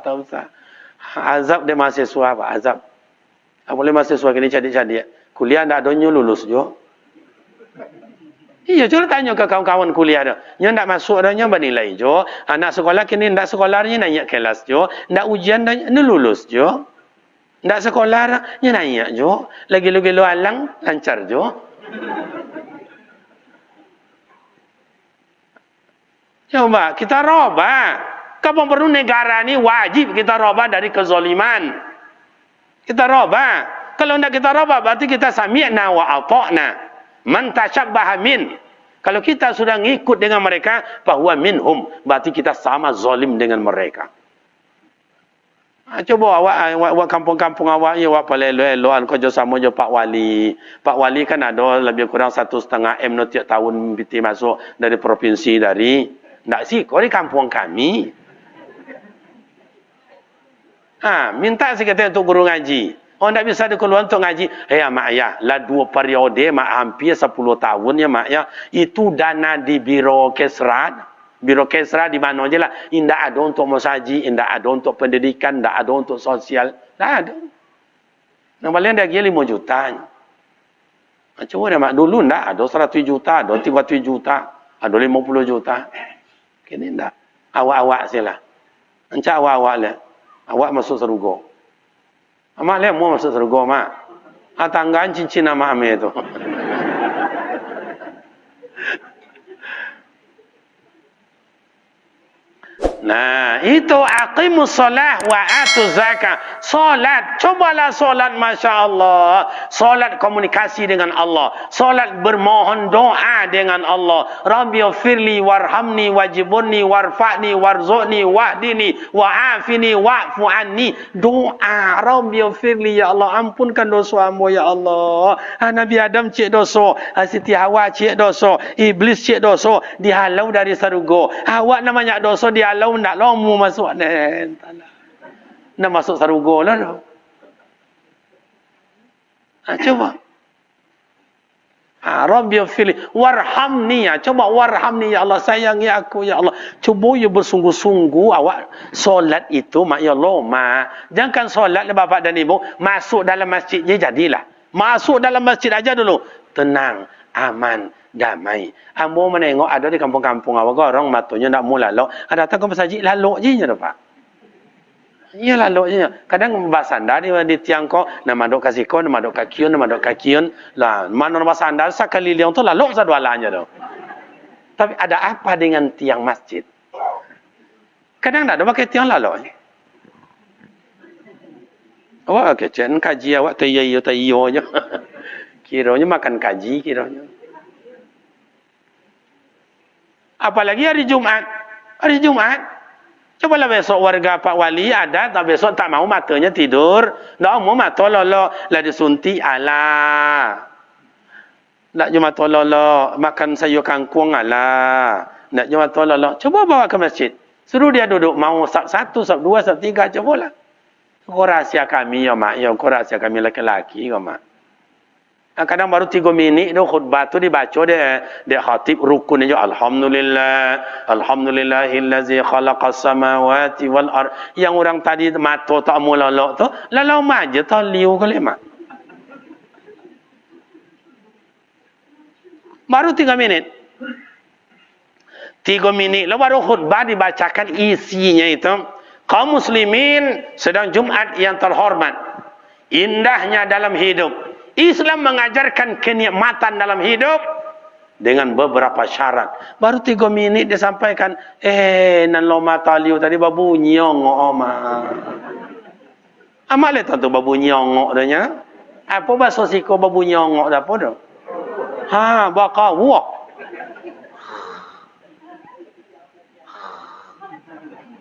Azab dia mahasiswa Pak, azab. Boleh mahasiswa kini cadik-cadik. Kuliah ndak adonyo lulus jo. Iya, coba tanya ke kawan-kawan kuliah dah. Nya ndak masuk adonyo bernilai jo. Anak sekolah kini ndak sekolahnya naik kelas jo, ndak ujian dah lulus jo. Ndak sekolah nya naik jo. Lagi-lagi lo alang lancar jo. Coba kita robah. Kapan perlu negara ni wajib kita robah dari kezaliman. Kita robah. Kalau tidak kita robah berarti kita sami'na wa ata'na. Man tashabbaha min. Kalau kita sudah ngikut dengan mereka, bahwa minhum, berarti kita sama zalim dengan mereka. Coba awak kampung-kampung awak ya awak palelo-eloan kerja sama je Pak Wali. Pak Wali kan ada lebih kurang 1,5 M tiap tahun biti masuk dari provinsi dari ndak sih kau di kampung kami. Minta sikit untuk guru ngaji. Oh, tak bisa dikeluarkan untuk ngaji. Mak ayah, lah 2 periode, mak hampir 10 tahun ya mak ya. Itu dana di Biro Kesra. Biro Kesra di mana je lah. Tidak ada untuk masaji, tidak ada untuk pendidikan, tidak ada untuk sosial. Tak ada. Yang paling ada 5 juta. Coba dah mak, dulu tidak ada 100 juta, ada 30 juta, ada 50 juta. Kini tidak. Awak-awak sila. Encak awak-awak le. Awak masuk surga. Amak le mau masuk surga mak. Tanggaan cincin nama ame tu. Nah, itu aqimus solah wa atu zakah. Solat, cobalah solat, Masya Allah. Solat komunikasi dengan Allah. Solat bermohon doa dengan Allah. Rabbighfirli warhamni wajibunni warfa'ni warzuqni wahdini wa'afini wa'fu anni. Doa, Rabbighfirli, ya Allah, ampunkan dosa hamba ya Allah. Nabi Adam cik dosa, Siti Hawa cik dosa, Iblis cik dosa, dihalau dari surga. Awak namanya dosa dihalau nak lomu masuk nak masuk surga lah dah. Coba. Rabbighfirli warhamni, coba warhamni ya Allah, sayangi aku ya Allah. Cuba you bersungguh-sungguh awak solat itu mak ya Allah mak. Jangan solat bapak dan ibu masuk dalam masjid je jadilah. Masuk dalam masjid aja dulu. Tenang, aman, damai. Ambo menengok ada di kampung-kampung awak orang matanya nak mula lalu. Ada datang ke masjid lalu je nya pak. Iya lalu je. Kadang basandar di tiang ko nama dok kasih ko nama dok kakiun lah mana basandar sekali liang tu lalu sadwalanya tu. Tapi ada apa dengan tiang masjid? Kadang tak ada pakai tiang lalu. Awak kecen kaji awak tayo je. Kiranya makan kaji kiranya. Apalagi hari Jumat. Hari Jumat. Cobalah besok warga Pak Wali ada, tak besok tak mau matanya tidur. Tak mau mata lolo. Lah disuntik ala. Nak cuma tololo. Makan sayur kangkung ala. Nak cuma tololo. Coba bawa ke masjid. Suruh dia duduk. Mau sab 1, sab 2, sab 3. Cobalah. Kau rahsia kami ya mak. Ya, kau rahsia kami laki-laki ya mak. Kadang baru 3 minit tu khutbah tu dibaca dia khatib rukun aja alhamdulillahillazi khalaqas samawati wal ard. Yang orang tadi mata tak mau lolok tu lalu aja tak liu kali mak. Baru 3 minit. 3 minit lalu baru khutbah dibacakan isinya itu. Kaum muslimin sedang Jumat yang terhormat. Indahnya dalam hidup. Islam mengajarkan kenikmatan dalam hidup dengan beberapa syarat. Baru 3 minit dia sampaikan, nan loma taliu tadi babunyi ongok oma. Amal le tu babunyi ongok dah. Apa bahasa siko babunyi ongok dah apa dah? Baka wah.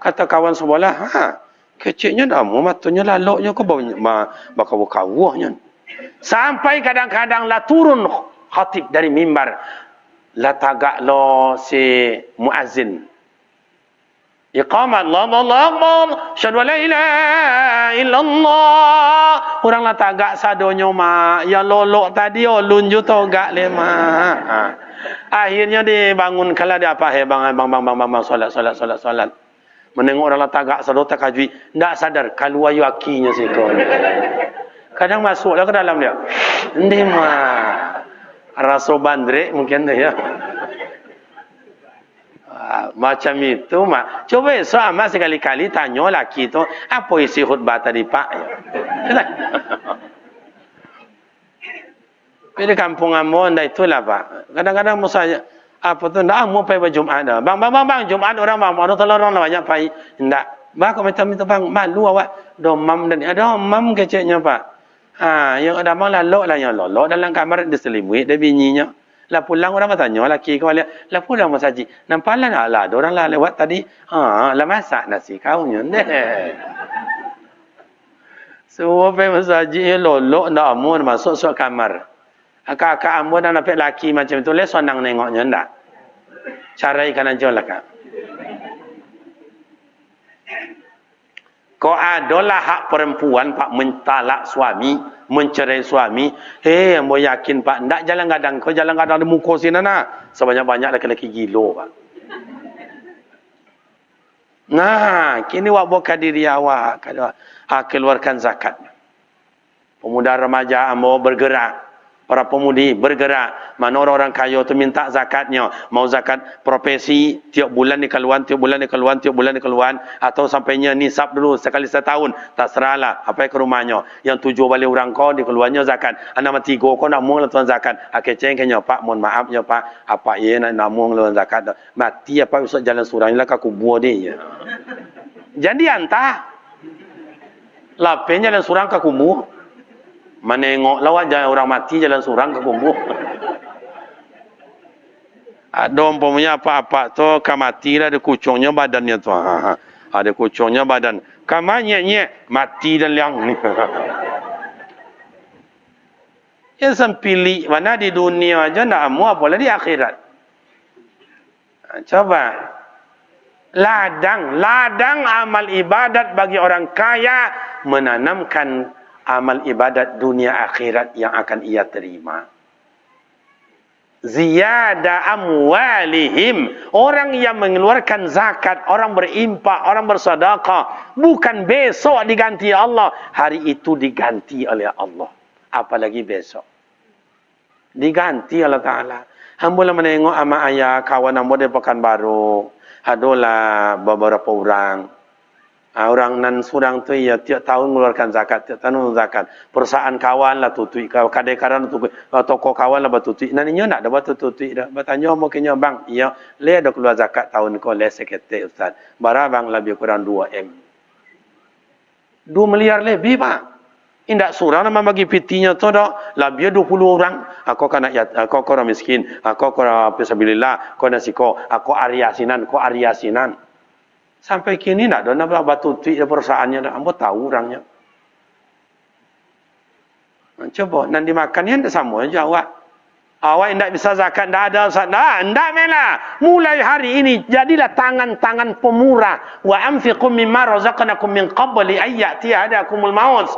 Kata kawan sebelah, kecilnya dah mu matanya laloknya kau baka wawahnya. Sampai kadang-kadang lah turun khatib dari mimbar. Lah tagak lo si muazzin. Iqamat Allah, syahadu la ilaha illallah. Orang lah tagak sadonyo mak. Yang lolok tadi lunju togak le mak. Akhirnya dibangun kala dia apa bang solat. Menengok orang lah tagak sado takajui. Ndak sadar kalau ayu akinya sikon. Kadang masuklah ke dalam dia. Ini mah rasa bandrek mungkin ya. Macam itu mah. Coba sama sekali-kali tanya laki tu, apa isi khutbah tadi pak? Di kampung Ambon dah itulah pak. Kadang-kadang musanya apa tu ndak mau pergi berjumaat dah. Bang Jumaat orang orang tolong banyak pergi. Ndak. Bang kau minta bang malu awak domam dan ada domam keceknya pak. Yang ada malah lok lah yang lolok dalam kamar diselimut dia bininya. Lah pulang orang bertanya laki kau lihat, lah pulang masaji. Nampaklah lah ada orang lah lewat tadi. Lah masak nasi kau nya deh. Semua pergi masaji lolok ndak mau masuk kamar. Akak-akak ambo dan dapat laki macam tu le senang nengoknya ndak. Cara ikan aja lah kak. Kau adalah hak perempuan pak mentalak suami, mencerai suami. Ambo yakin pak, ndak jalan gadang. Kau jalan gadang di muka sini nak. Sebanyak-banyak laki-laki gilo pak. Nah, kini wak boka diri awak. Keluarkan zakat. Pemuda remaja ambo bergerak. para pemudi bergerak. Mana orang-orang kaya tu minta zakatnya. Mau zakat profesi, tiap bulan dikeluarkan, tiap bulan dikeluarkan, tiap bulan dikeluarkan. Atau sampainya nisab dulu sekali setahun. Tak serahlah apa ke rumahnya. Yang 7 balik orang kau dikeluarnya zakat. Anak 3 kau nak mung tuan zakat. Akeceng kenya pak, mohon maaf ya pak. Apa ye nak mung lawan zakat. Mati apa usah jalan surang lah aku kubur dia. Jadi antah. Lapenya jalan surang ke kubur. Menengok lawat jalan orang mati jalan surang ke kubur. Ada umpamanya apa-apa tu mati lah ada kucungnya badannya tu. Ada kucungnya badan. Kamanya mati dan liang ni. Yang sempili mana di dunia aja nak amu apalagi di akhirat. Coba ladang amal ibadat bagi orang kaya menanamkan amal ibadat dunia akhirat yang akan ia terima. Ziyada amwalihim, orang yang mengeluarkan zakat, orang berimpak, orang bersedekah, bukan besok diganti Allah, hari itu diganti oleh Allah. Apalagi besok diganti Allah Ta'ala. Hamba menengok ama ayah kawan hamba di Pekanbaru, adalah beberapa orang. Orang nan surang tu ya tiap tahun mengeluarkan zakat, tiap tahun zakat. Perusahaan kawan lah tutui, kadai karan tutui, toko kawan lah batutui. Naninya nak dapat tutui dah. Bertanya mungkinnya bang, iya, le ada keluar zakat tahun ko le sekete ustaz. Bara bang lebih kurang 2 M. 2 miliar lebih pak. Indak surang nama bagi pitinya tu dah. Lebih 20 orang. Aku kan aku orang miskin, aku orang fisabilillah, aku nasiko, aku ariasinan, aku ariasinan. Sampai kini nak ada nak batu tweet perusahaannya dah. Ambo tahu orangnya. Coba nanti makannya ndak sama aja awak. Awak ndak bisa zakat ndak ada ustaz. Ndak melah. Mulai hari ini jadilah tangan-tangan pemurah. Wa anfiqu mimma razaqnakum min qabli ay ya'ti ahadakumul maut.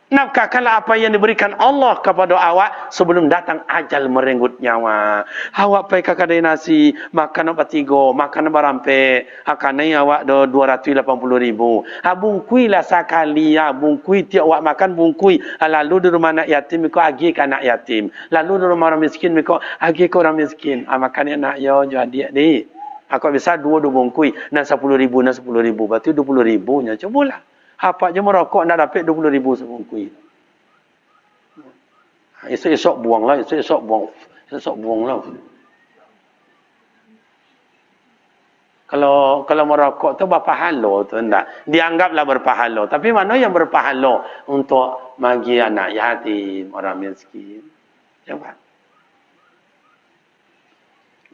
Nafkahkanlah apa yang diberikan Allah kepada awak sebelum datang ajal merenggut nyawa. Awak pergi ke kedai nasi, makan apa 3, makan apa rampe. Akanai awak do 280,000. Bungkuilah sekali ya, bungkui tiap awak makan bungkui. Lalu di rumah anak yatim kau agi ke anak yatim. Lalu di rumah orang miskin kau agi ke orang miskin. Makannya nak yo jadi ni. Aku bisa 2 bungkui, dan 10,000 dan 10,000. Berarti 20,000 nya. Cobalah. Apa je merokok nak dapat 20,000 sebungkui. Esok-esok buanglah, esok-esok buanglah. Kalau merokok tu berpahala tu enggak. Dianggaplah berpahala, tapi mana yang berpahala untuk bagi anak yatim, orang miskin. Coba.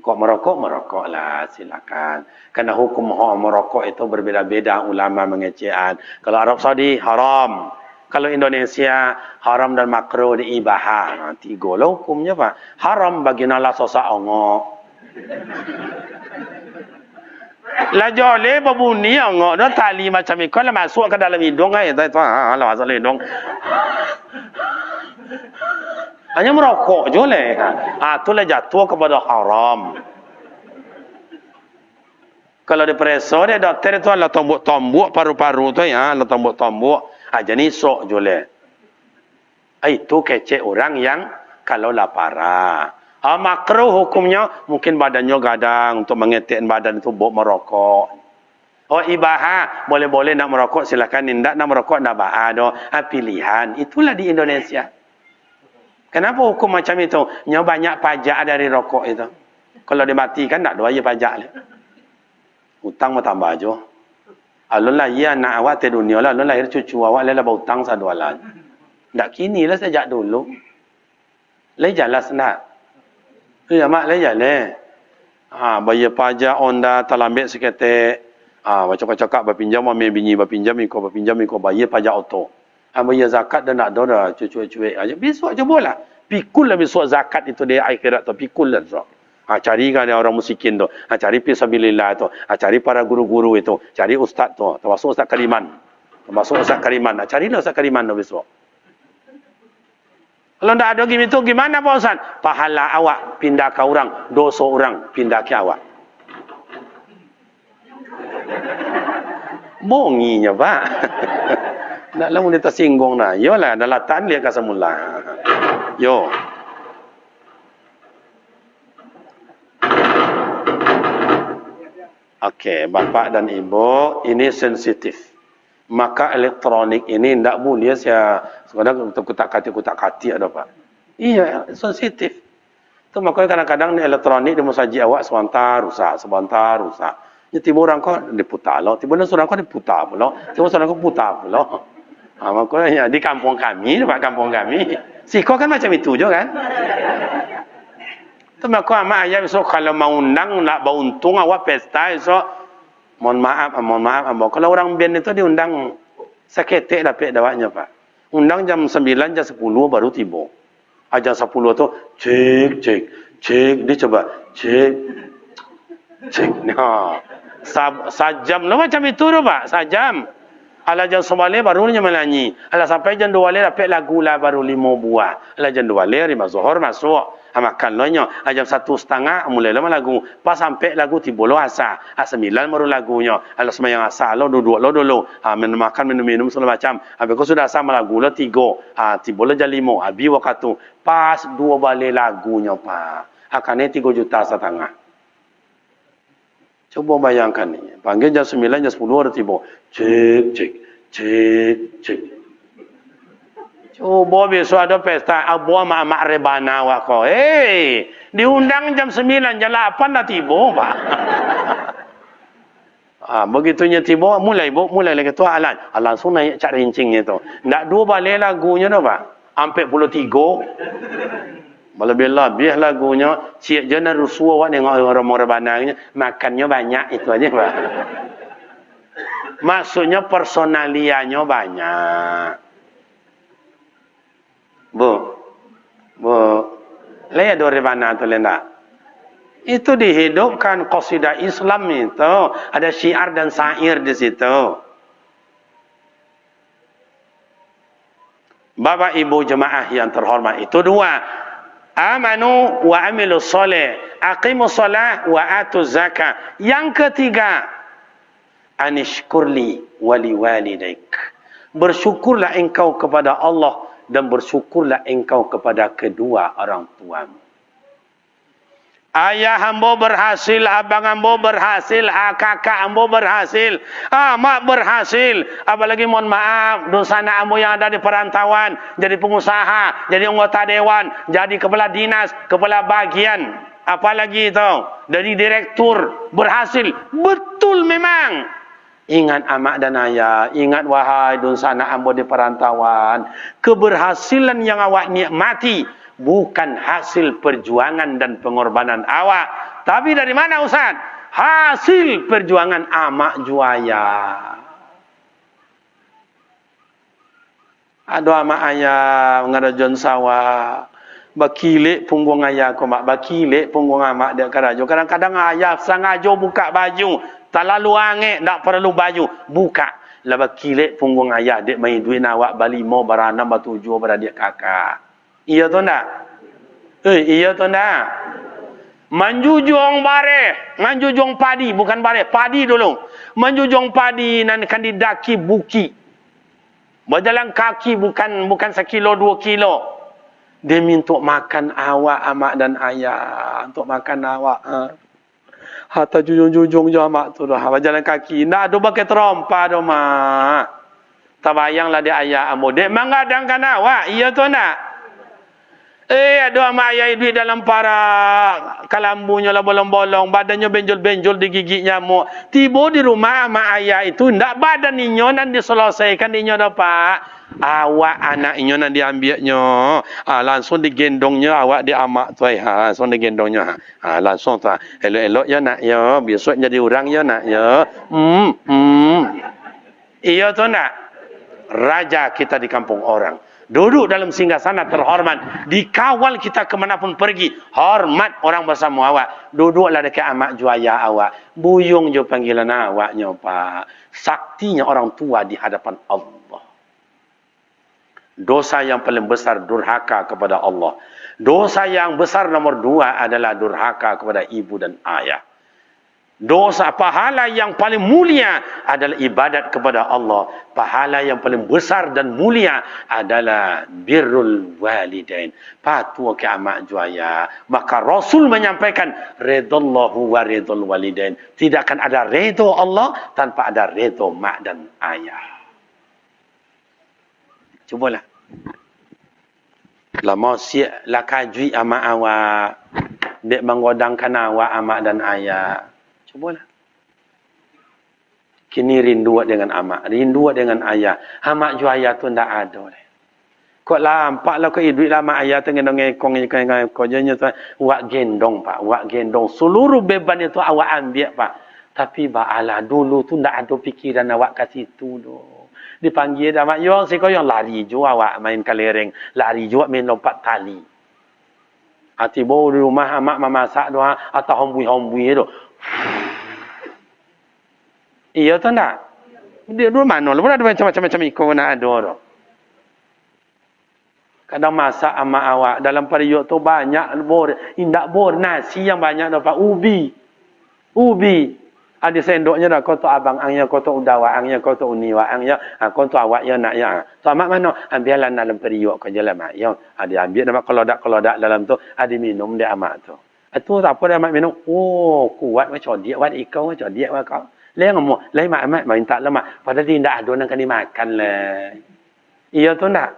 Kok merokoklah silakan. Karena hukum merokok itu berbeza-beza, ulama mengecehan. Kalau Arab Saudi haram, kalau Indonesia haram dan makruh diibahah. 3 lah hukumnya pak. Haram bagi nala sosak ongok. Lah jole berbunyi ongok dah tali macam itu lah masuk ke dalam hidung ai tu lah masuk hidung. Hanya merokok je leh. Itulah jatuh kepada haram. Kalau diperiksa dia doktor itu lah tombok paru-paru tu ya, lah tombok. Jadi sok je leh. Itu kecek orang yang kalau lapar. Makruh hukumnya mungkin badannya gadang untuk mengetikkan badan itu bok merokok. Ibahah boleh-boleh nak merokok silakan, tidak nak merokok nak ada pilihan. Itulah di Indonesia. Kenapa hukum macam itu? Nya banyak pajak dari rokok itu. Kalau dimatikan tak ada pajak le. Hutang mau tambah aja. Alun lah ya anak awak te dunia lah, alun lahir cucu awak le hutang sadualan. Ndak kini lah sejak dulu. Le jelas nak. Ya mak le jale. Bayar pajak onda talambek sekete. Cakap berpinjam mami bini berpinjam iko bayar pajak auto. Bayar zakat dan nak ada cucu-cucu aja. Besok je boleh. Pikul lah besok zakat itu di akhirat tu. Pikul lah besok. Cari kan orang musikin tu. Cari fisabilillah tu. Cari para guru-guru itu. Cari ustaz tu. Termasuk Ustaz Kariman. Carilah Ustaz Kariman tu besok. Kalau tak ada gitu gimana Pak Ustaz? Pahala awak pindah ke orang. Dosa orang pindah ke awak. Bonginya Pak. Nak lah mula tersinggung dah. Yolah, dah latan dia ke semula. Yo. Okey, bapa dan ibu ini sensitif. Maka elektronik ini tidak boleh saya sebenarnya kutak-katik ada Pak. Iya, sensitif. Tu makanya kadang-kadang ni elektronik dia saji awak sebentar rusak. Ya tiba orang kau diputar lo, tiba orang kau diputar pula, tiba orang kau putar pula. Makanya di kampung kami, Pak kampung kami, siko kan macam itu juga kan. Tu makanya mak ayah besok kalau mau undang nak beruntung awak pesta besok mohon maaf. Kalau orang band itu diundang seketik dapat dawaknya Pak. Undang jam 9, jam 10 baru tiba. Jam 10 tu cek. Dia coba cek. Nah, sajam lah macam itu tu Pak. Sajam. Ala jam 11 baru dia menyanyi. Ala sampai jam 12 dapat lagu lah baru 5 buah. Ala jam 12 lima zuhur masuk. Makan lo nyo. Jam 1:30 mulai lama lagu. Pas sampai lagu tiba lo asa. 9 baru lagunya. Ala semayang asa lo duduk lo dulu. Makan minum segala macam. Habis kau sudah sama lagu lo 3. Tiba lo jam 5. Habis waktu pas 2 balik lagunya Pak. Akannya 3,5 juta. Coba bayangkan ni. Panggil jam 9, jam 10 baru tiba. Cek. Coba besok ada pesta abu mak rebana awak kau. Diundang jam 9, jam 8 dah tiba, Pak. Begitunya tiba mulai lagi tu alan langsung naik cak rincingnya tu. Ndak 2 balik lagunya tu, Pak. Sampai 3. Lebih lagunya. Cik je nak rusuh awak tengok orang rebananya makannya banyak itu aja, Pak. Maksudnya personalianya banyak. Bu. Lihat dua rebana tu lenda. Itu dihidupkan qasidah Islam itu. Ada syiar dan syair di situ. Bapak Ibu jemaah yang terhormat itu 2. Amanu wa amilu soleh. Aqimu solah wa atu zakah. Yang ketiga. Anishkurli wali walidaik. Bersyukurlah engkau kepada Allah. Dan bersyukurlah engkau kepada kedua orang tuamu. Ayah hamba berhasil, abang hamba berhasil, kakak hamba berhasil, mak berhasil. Apalagi mohon maaf, dosa anak hamba yang ada di perantauan, jadi pengusaha, jadi anggota dewan, jadi kepala dinas, kepala bagian, apalagi itu, dari direktur, berhasil. Betul memang. Ingat amak dan ayah, ingat wahai dosa anak hamba di perantauan, keberhasilan yang awak nikmati bukan hasil perjuangan dan pengorbanan awak, tapi dari mana Ustaz? Hasil perjuangan amak juaya. Ada amak ayah ngarajon sawah, bakilik punggung ayah ko mak, bakilik punggung amak dia karajo. Kadang-kadang ayah sengaja buka baju, terlalu angin, tak perlu baju, buka. Laba kilik punggung ayah, dek main duit nawak bali mau baranam batujuh beradik kakak. Iya tu ndak? Iya tu ndak? Menjujung bare, menjujung padi, bukan bare, padi dulu. Menjujung padi nan kan didaki buki. Berjalan kaki bukan 1 kilo 2 kilo. Demi untuk makan awak amak dan ayah, untuk makan awak. Hatta jujung-jujung je amak tu dah. Berjalan kaki. Nak ada pakai terompa dah mak. Tak bayanglah dia ayah amu. Dek mengadangkan awak. Iya tu nak. Ada amak ayah duit dalam para kalambunya lah bolong-bolong. Badannya benjol-benjol di gigi nyamuk. Tiba di rumah amak ayah itu. Ndak badan inyo dan diselesaikan inyo dah pak. Awak anak inyo nan diambilnya. Langsung digendongnya awak di amak tu. Langsung digendongnya. Langsung tu. Elok-elok ya nak ya. Besok jadi orang ya nak ya. Iya tu nak. Raja kita di kampung orang. Duduk dalam singgasana terhormat. Dikawal kita kemanapun pergi. Hormat orang bersama awak. Duduklah dekat amak juaya awak. Buyung je panggilan awaknya pak. Saktinya orang tua di hadapan Allah. Dosa yang paling besar durhaka kepada Allah. Dosa yang besar nomor 2 adalah durhaka kepada ibu dan ayah. Dosa pahala yang paling mulia adalah ibadat kepada Allah. Pahala yang paling besar dan mulia adalah birrul walidain. Patuh ke amak juaya. Maka Rasul menyampaikan ridallahu wa ridul walidain. Tidak akan ada redha Allah tanpa ada redha mak dan ayah. Cubalah. Lama siap lakajui amak awak. Dek menggodangkan awak amak dan ayah. Cubalah. Kini rindu dengan amak, rindu dengan ayah. Amak ju ayah tu ndak ada. Kok lampaklah kau duit lama ayah tengah ngekong kau jenya tu wak gendong pak, wak gendong. Seluruh beban itu awak ambil pak. Tapi baalah dulu tu ndak ada pikiran awak kat situ doh. Dipanggil dah mak yo si kau yang lari ju awak main kalereng, lari ju main lompat tali. Atibo di rumah amak memasak doa atau hombui-hombui tu. Iya tu tak? Dia dulu mana? Lepas ada macam-macam ikut nak ada tu. Kadang masak amak awak dalam periuk tu banyak bor, indak bor nasi yang banyak dapat ubi. Ada sendoknya dah kau tu abang angnya, kau tu udawa angnya, kau tu uniwa angnya, kau tu awak ya nak ya. Tu amak mana? Ambillah dalam periuk kau jalan mak ya. Ada ambil dapat kelodak dalam tu, ada minum dia amak tu. Itu apa dia amak minum? Oh, kuat macam dia, wat ikau macam dia kau. Lain ngomong, lain mak minta lah mak. Padahal dia tidak ada nak dimakan lah. Iya tu tak?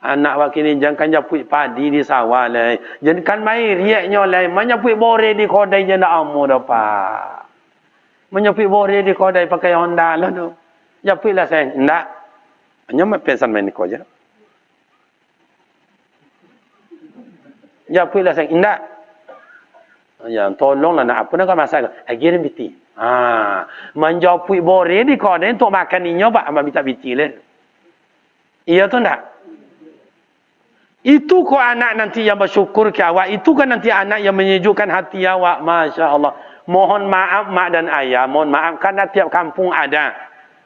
Anak wakil ni jangan japui padi di sawah lah. Jangan main riaknya lah. Menyapui bore di kodai je nak amu dah pak. Menyapui bore di kodai pakai Honda lah tu. Japui lah saya. Tak. Hanya pensan main ni kau je. Japui lah saya. Tak. Yang tolonglah nak apa nak masak. Agirin biti. Menjapui bore di kodai untuk makan ninya pak. Amak minta biti lah. Iya tu tak? Itu kau anak nanti yang bersyukur ke awak. Itu kan nanti anak yang menyejukkan hati awak. Masya Allah. Mohon maaf mak dan ayah. Mohon maaf. Karena tiap kampung ada.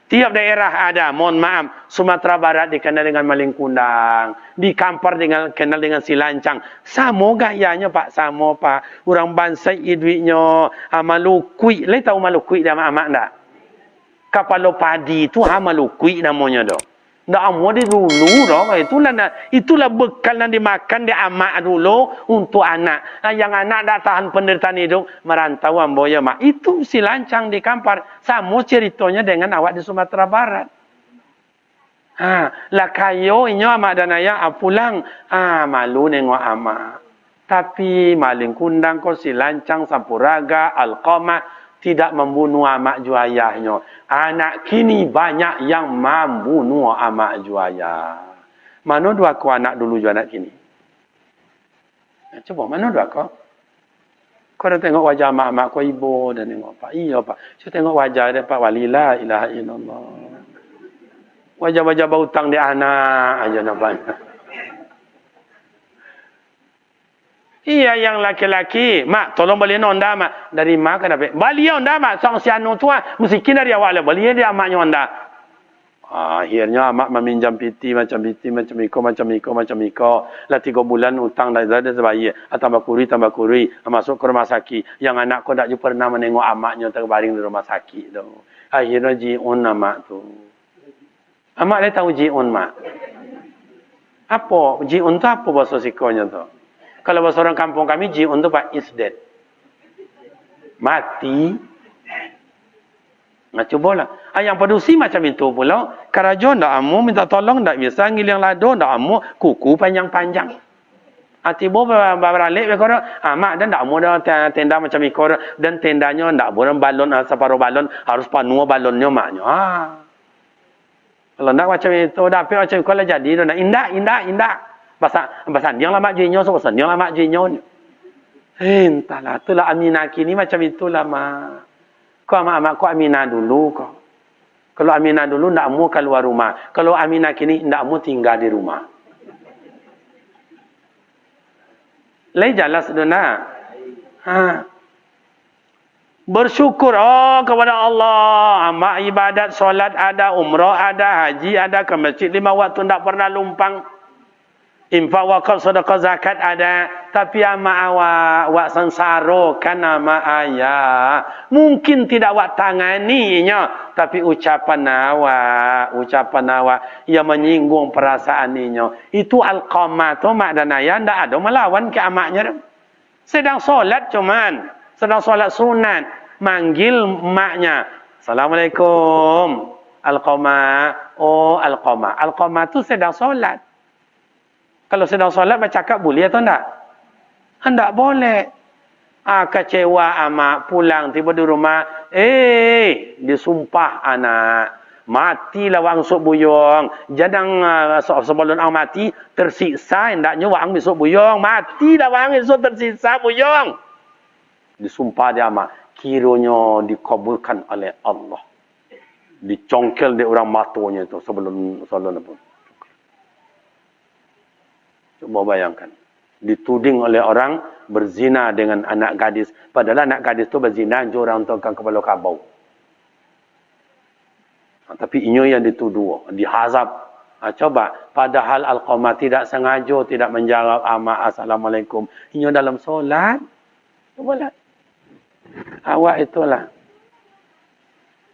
Tiap daerah ada. Mohon maaf. Sumatera Barat dikenal dengan maling kundang. Di Kampar dikenal dengan silancang. Sama gayanya pak. Sama pak. Orang bansai duitnya. Malukui. Lai tahu malukui dah mak tak? Kapalo padi itu malukui namanya dah. Ndak amu dia dulu dah. Itulah bekal yang dimakan di amak dulu untuk anak. Yang anak dah tahan penderitaan hidup merantau ambo ya mak. Itu silancang di Kampar. Sama ceritanya dengan awak di Sumatera Barat. Lah kayo inyo amak dan ayah pulang. Malu nengok amak. Tapi maling kundang ko silancang sampuraga alqamah tidak membunuh amak ju ayahnya. Anak kini banyak yang membunuh amak ju ayah. Mana dua kau anak dulu ju anak kini? Coba mana dua kau? Kau dah tengok wajah mak kau ibu dan tengok pak. Iya pak. Saya tengok wajah dia pak wali la ilaha illallah. Wajah-wajah berhutang dia anak aja nampak. Iya yang laki-laki, mak tolong beli Honda mak. Dari mak kenapa? Beli Honda mak, sang si anu tua, mesti dari awak lah. Beli dia amaknya Honda. Akhirnya mak meminjam piti macam iko. Lah 3 bulan utang dah sebayi. Tambah kuri. Masuk ke rumah sakit. Yang anak kau tak pernah menengok amaknya terbaring di rumah sakit tu. Akhirnya jiun amak tu. Amak dia tahu jiun mak. Apa? Jiun tu apa bahasa sikonya tu? Kalau bahasa orang kampung kami, jiun tu pak is dead. Mati. Nah, cubalah. Yang padusi macam itu pula. Kerajon dak amu minta tolong dak biasa ngiling lado dak amu kuku panjang-panjang. Tiba beralik berkoro. Mak dan dak amu dah tenda macam ikor dan tendanya dak boleh balon separuh balon harus penuh balonnya maknya. Kalau nak macam itu dak macam kalau jadi dah indah. Bahasa dia lama jinyo so bahasa dia lama jinyo. Entahlah itulah Aminah kini macam itulah mak. Kau mak kau Aminah dulu kau. Kalau Aminah dulu ndak mau keluar rumah. Kalau Aminah kini ndak mau tinggal di rumah. Lai jelas dona. Bersyukur kepada Allah. Amak ibadat solat ada, umrah ada, haji ada, ke masjid 5 waktu ndak pernah lumpang. Infak, wakaf, sedekah, zakat ada. Tapi ama awak sengsara kan ama ayah. Mungkin tidak awak tanganinya. Tapi ucapan awak yang menyinggung perasaannya. Itu al-qamah tu mak dan ayah. Tak ada melawan ke amaknya. Sedang solat cuman. Sedang solat sunat. Manggil maknya. Assalamualaikum. Al-qamah. Oh, al-qamah. Al-qamah tu sedang solat. Kalau sedang solat bercakap boleh atau tak? Tak boleh. Kecewa amak pulang tiba di rumah. Disumpah anak. Matilah wang sok buyong. Jadang sebelum ang mati tersiksa. Hendaknya wang besok buyong. Matilah wang besok tersiksa buyong. Disumpah dia amak. Kiranya dikabulkan oleh Allah. Dicongkel di orang matunya itu sebelum pun. Coba bayangkan. Dituding oleh orang berzina dengan anak gadis. Padahal anak gadis itu berzina, orang untuk kepala kabau. Tapi ini yang dituduh, dihazab. Coba, padahal Al-Qamah tidak sengaja, tidak menjawab ama Assalamualaikum. Ini dalam solat. Coba lah. Awak itulah.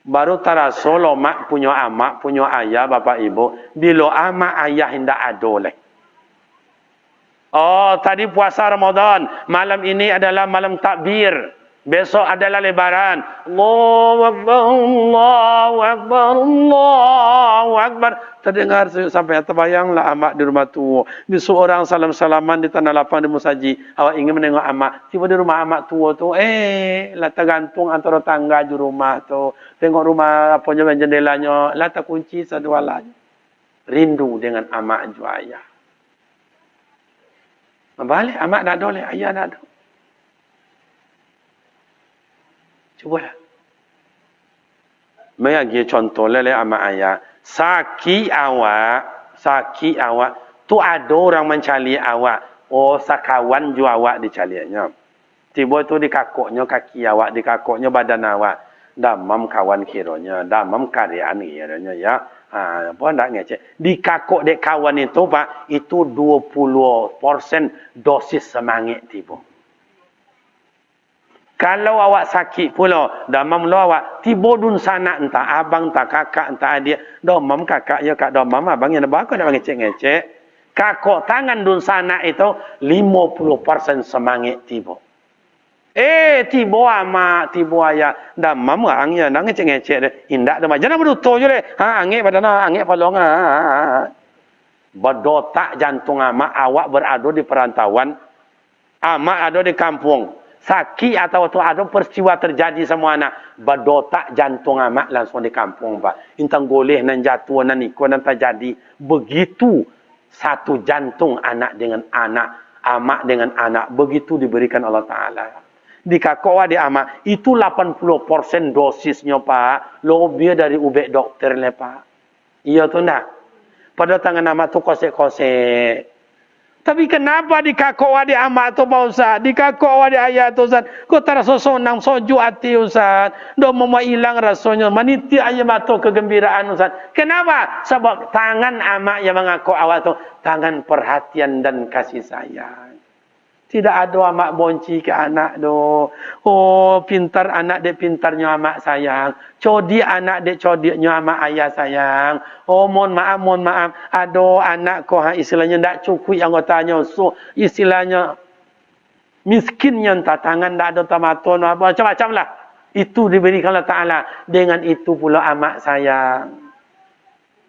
Baru terasa mak punya amak, punya ayah, bapa ibu. Bila amak ayah hendak adoleh. Oh, tadi puasa Ramadan. Malam ini adalah malam takbir. Besok adalah lebaran. Allahu Akbar, Allahu Akbar, Allahu Akbar. Terdengar sampai terbayanglah amak di rumah tua. Di seorang salam-salaman di tanah lapang di Musaji. Awak ingin menengok amak. Tiba di rumah amak tua tu. Lah tergantung antara tangga di rumah tu. Tengok rumah apa jendelanya. Lah terkunci sedualanya. Rindu dengan amak jua ayah. Balik, amak tak ada oleh, ayah tak ada. Cubalah. Bagi contoh lele amak ayah. Saki awak, tu ada orang mencari awak. Oh, sakawan ju awak dicarinya. Tiba tu dikakuknya kaki awak, dikakuknya badan awak. Damam kawan kiranya, damam karyaan kiranya ya. Apa nak ngecek? Di kakuk dek kawan itu Pak, itu 20% dosis semangit tiba. Kalau awak sakit pula, damam lo awak, tiba dun sana entah abang, entah kakak, entah adik. Damam kakak ya kak damam abang yang bakal nak ngecek-ngecek. Kakuk tangan dun sana itu 50% semangit tiba. Tiba amak, tiba ayah. Damam orang ya, nak ngecek-ngecek dia. Indak dah. Jangan berutuh je deh. Angin badan, angin palong. Berdotak jantung amak, awak berada di perantauan. Amak ada di kampung. Sakit atau ada peristiwa terjadi semua anak. Berdotak jantung amak langsung di kampung, Pak. Intang goleh nan jatuh, nan ikut, nan terjadi. Begitu satu jantung anak dengan anak. Amak dengan anak. Begitu diberikan Allah Ta'ala. Di kakak di amak itu 80% dosisnya Pak, lebih dari ubek dokter le Pak. Iya tu ndak? Pada tangan amak tu kosek-kosek. Tapi kenapa di kakak di amak tu Pak Ustaz? Di kakak di ayah tu Ustaz, kau terasa sonang soju hati Ustaz. Dah mau hilang rasanya, maniti ayah matu kegembiraan Ustaz. Kenapa? Sebab tangan amak yang mengaku awak tu tangan perhatian dan kasih sayang. Tidak ada amak bonci ke anak do. Oh, pintar anak dek pintarnya amak sayang. Codi anak dek codinya amak ayah sayang. Oh, mohon maaf. Ada anak ko istilahnya tak cukup anggotanya. So, istilahnya miskinnya entah tangan tak ada tamaton apa macam-macam lah. Itu diberikan Allah Ta'ala. Dengan itu pula amak sayang.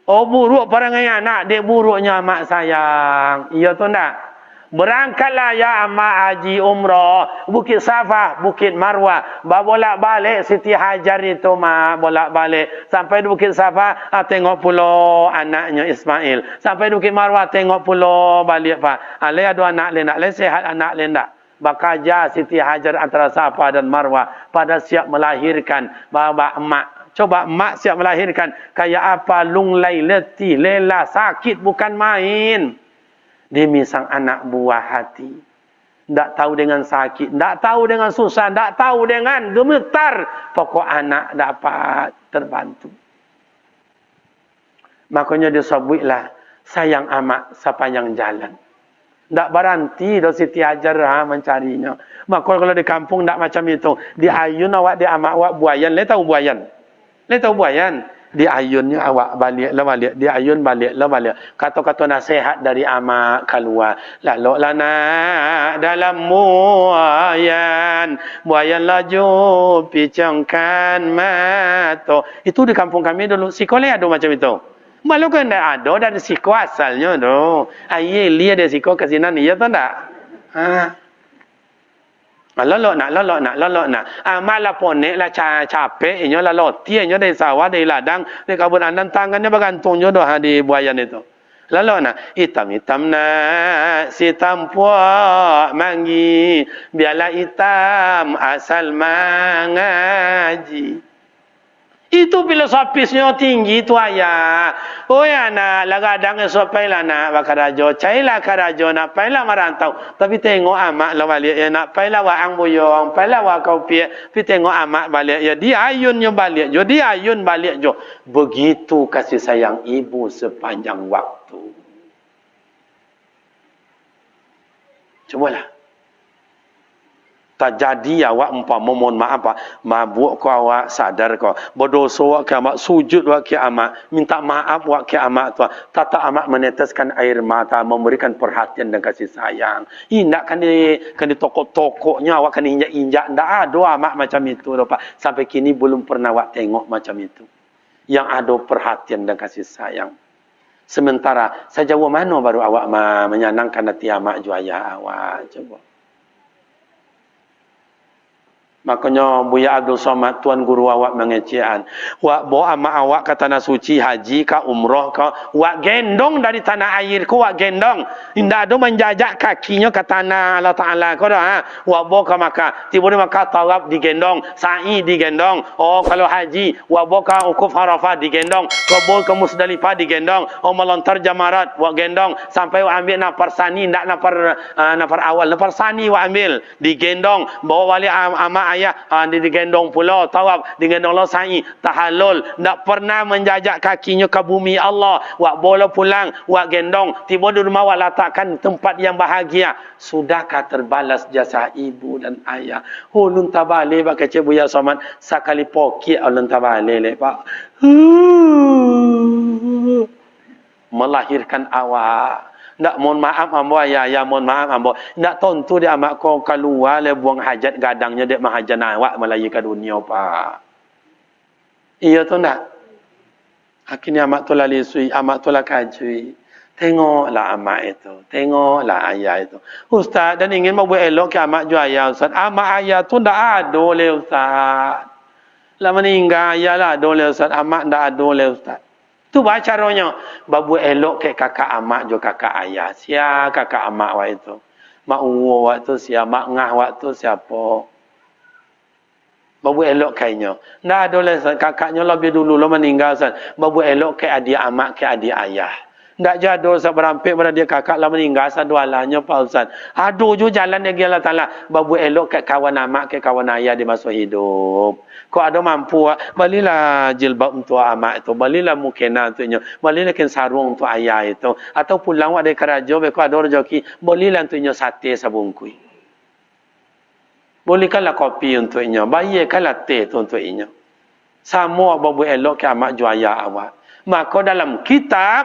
Oh, buruk perangai anak dek buruknya amak sayang. Iya tu tak? Berangkatlah ya amak haji umrah. Bukit Safah, Bukit Marwah. Bolak-balik Siti Hajar itu mak. Bolak-balik. Sampai di Bukit Safah, tengok pula anaknya Ismail. Sampai di Bukit Marwah, tengok pula balik Pak. Alih ada anak lain. Alih sehat anak lain tak? Bakaja Siti Hajar antara Safah dan Marwah. Pada siap melahirkan. Baba emak. Coba emak siap melahirkan. Kayak apa lunglai letih. Lelah sakit bukan main. Demi sang anak buah hati. Tak tahu dengan sakit. Tak tahu dengan susah. Tak tahu dengan gemetar. Pokok anak dapat terbantu. Makanya disebutlah sayang amak sepanjang jalan. Tak berhenti dah Siti Hajar mencarinya. Maka kalau di kampung tak macam itu. Di ayun awak, di amak awak buayan. Le tahu buayan? Le tahu buayan? Di ayunnya awak balik lah balik. Di ayun balik lah balik. Kata-kata nasihat dari amak keluar. Lalu lana dalam buayan. Buayan laju picangkan mata. Itu di kampung kami dulu. Sekolah ada macam itu. Malu kan tak ada dari siko asalnya tu. Aye lihat dari siko ke sini ni ya tu tak? Lolok nak. Malah ponek lah capek inyo lah loti inyo dari sawah dari ladang dari kabun andan tangannya bergantung jo dah di buayan itu. Lalu nak hitam na si tampuak mangi biarlah hitam asal mengaji. Itu filosofisnya tinggi tu ayah. Oh ya nak lagadang sopai lah nak bakarajo. Cailah karajo nak pailah merantau. Tapi tengok amak lah balik ya nak pailah waang buyong, pailah wa kau pie. Tapi tengok amak balik ya dia ayunnya balik jo, dia ayun balik jo. Begitu kasih sayang ibu sepanjang waktu. Cubalah. Tak jadi awak umpama mohon maaf pak mabuk ko awak sadar ko berdosa awak ke amak sujud awak ke amak minta maaf awak ke amak tu tata amak meneteskan air mata memberikan perhatian dan kasih sayang indak kan di toko-tokoknya awak kan injak ndak ada amak macam itu pak sampai kini belum pernah awak tengok macam itu yang ada perhatian dan kasih sayang sementara sejauh mana baru awak menyenangkan hati amak juaya awak coba. Makanya Buya Abdul Somad tuan guru awak mengecehan. Wak bawa ama awak ke tanah suci haji ke umrah ke wak gendong dari tanah air ku wak gendong. Indah ada menjajak kakinya ke tanah Allah Taala ko dah. Wak bawa ke Makkah. Tiba di Makkah tawaf digendong, sa'i digendong. Oh kalau haji wak bawa ke ukuf Arafah digendong, ke Musdalifah digendong. Oh melontar jamarat wak gendong sampai wak ambil nafar sani ndak nafar awal, nafar sani wak ambil digendong bawa balik ama ayah digendong pulau tawaf digendong lo sa'i tahallul tak pernah menjajak kakinya ke bumi Allah wak bola pulang wak gendong tiba di rumah wak letakkan tempat yang bahagia sudahkah terbalas jasa ibu dan ayah ulun tabale pak kecil Buya Somad sekali poki ulun tabale le pak melahirkan awak. Ndak mohon maaf ambo ya mohon maaf ambo. Ndak tentu dia amak kau keluar le buang hajat gadangnya dek mahajan awak melayu ke dunia pak. Iya tu ndak. Akhirnya amak tu lah lisui, amak tu lah kajui. Tengoklah amak itu, tengoklah ayah itu. Ustaz dan ingin mau buat elok ke amak ju ayah Ustaz. Amak ayah tu ndak ada le Ustaz. Lah meninggal ayah lah ada le Ustaz. Amak ndak ada le Ustaz. Tu bah caranya babu elok ke kakak amak jo kakak ayah sia kakak amak wa itu mak uwo waktu sia mak ngah waktu siapa babu elok kainya ndak ada lah kakaknya lebih dulu lo meninggal Ustaz babu elok ke adik amak ke adik ayah ndak jado Ustaz berampik pada dia kakak lah meninggal sadualahnya Pak Ustaz aduh jo jalan dia Allah Taala babu elok ke kawan amak ke kawan ayah di masa hidup kau ada mampu balilah jilbab untuk amak itu balilah mukena untuknya balilah ken sarung untuk ayah itu atau pulang wak dari keraja kau ada rezeki balilah untuknya sate sabungkui bolehkanlah kopi untuknya bayarkanlah teh untuknya semua babu elok ke amak juaya awak maka dalam kitab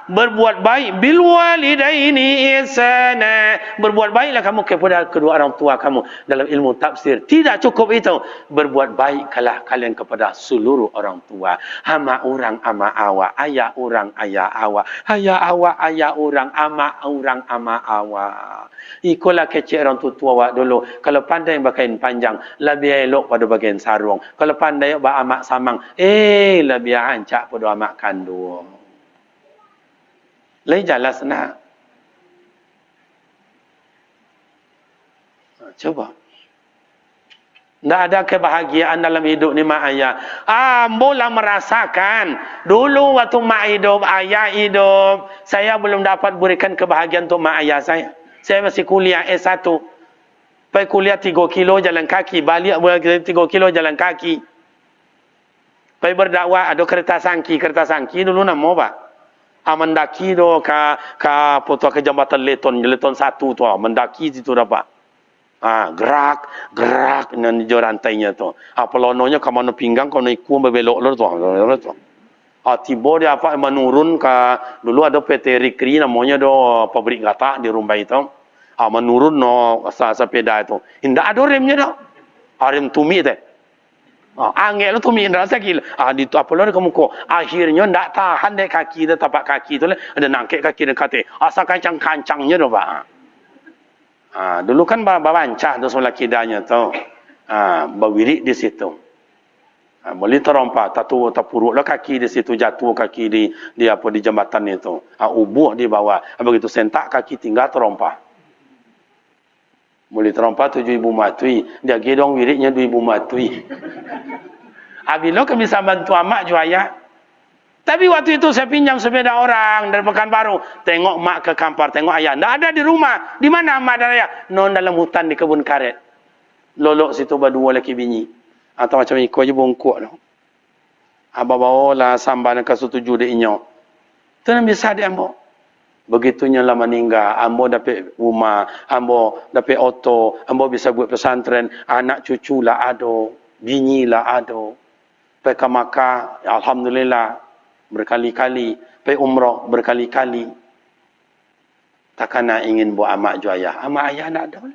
berbuat baik bil walidaini ihsana berbuat baiklah kamu kepada kedua orang tua kamu dalam ilmu tafsir tidak cukup itu berbuat baiklah kalian kepada seluruh orang tua ama orang ama awak ayah orang ayah awak ayah orang ama awak ikulah kecil orang tua awak dulu kalau pandai berkain panjang lebih elok pada bagian sarung kalau pandai ba amak samang lebih ancak pada amak kandung lain jelas nak. Coba. Tak ada kebahagiaan dalam hidup ni mak ayah. Ambolah merasakan. Dulu waktu mak hidup, ayah hidup. Saya belum dapat berikan kebahagiaan untuk mak ayah saya. Saya masih kuliah S1. Pergi kuliah 3 kilo jalan kaki. Balik 3 kilo jalan kaki. Pergi berdakwah ada kereta sangki dulu nama apa? mendaki tu ka jambatan Leton 1 tu, mendaki situ dapat. Gerak dengan hijau rantainya tu. Pelononya ke mana pinggang, kau nak ikut berbelok tu. Tiba dia menurun ke, dulu ada PT Rikri namanya do pabrik gatak di Rumbai itu. Menurun no sepeda itu. Indah ada remnya dah. Rem tumi tu. Angin tu tumi indah sakit. Di tu apa lor kamu ko. Akhirnya ndak tahan dek kaki dia, tapak kaki tu ada nangkek kaki dekat. Asal kancang-kancangnya dah pak. Dulu kan bawancah tu sebelah kidanya tu. Berwirik di situ. Boleh terompak, terpuruk lah kaki di situ, jatuh kaki di jambatan itu. Ubuh di bawah. Begitu sentak kaki tinggal terompak. Boleh terompak 7 ibu matui. Dia gedong wiriknya 2 ibu matui. Bila kami bisa bantu amak juaya. Tapi waktu itu saya pinjam sepeda orang dari Pekanbaru. Tengok mak ke Kampar, tengok ayah. Tak ada di rumah. Di mana mak dan ayah? Non dalam hutan di kebun karet. Lolok situ berdua laki bini. Atau macam ikut je bongkok tu. Abah bawa lah sambar ke setuju dia inyok. Itu yang bisa dia ambo. Begitunya lah meninggal. Ambo dapat rumah. Ambo dapat auto. Ambo bisa buat pesantren. Anak cucu lah ada. Bini lah ada. Pergi ke Makkah. Alhamdulillah. Berkali-kali. Pergi umrah berkali-kali. Takkan nak ingin buat amak juayah. Amak ayah nak ada.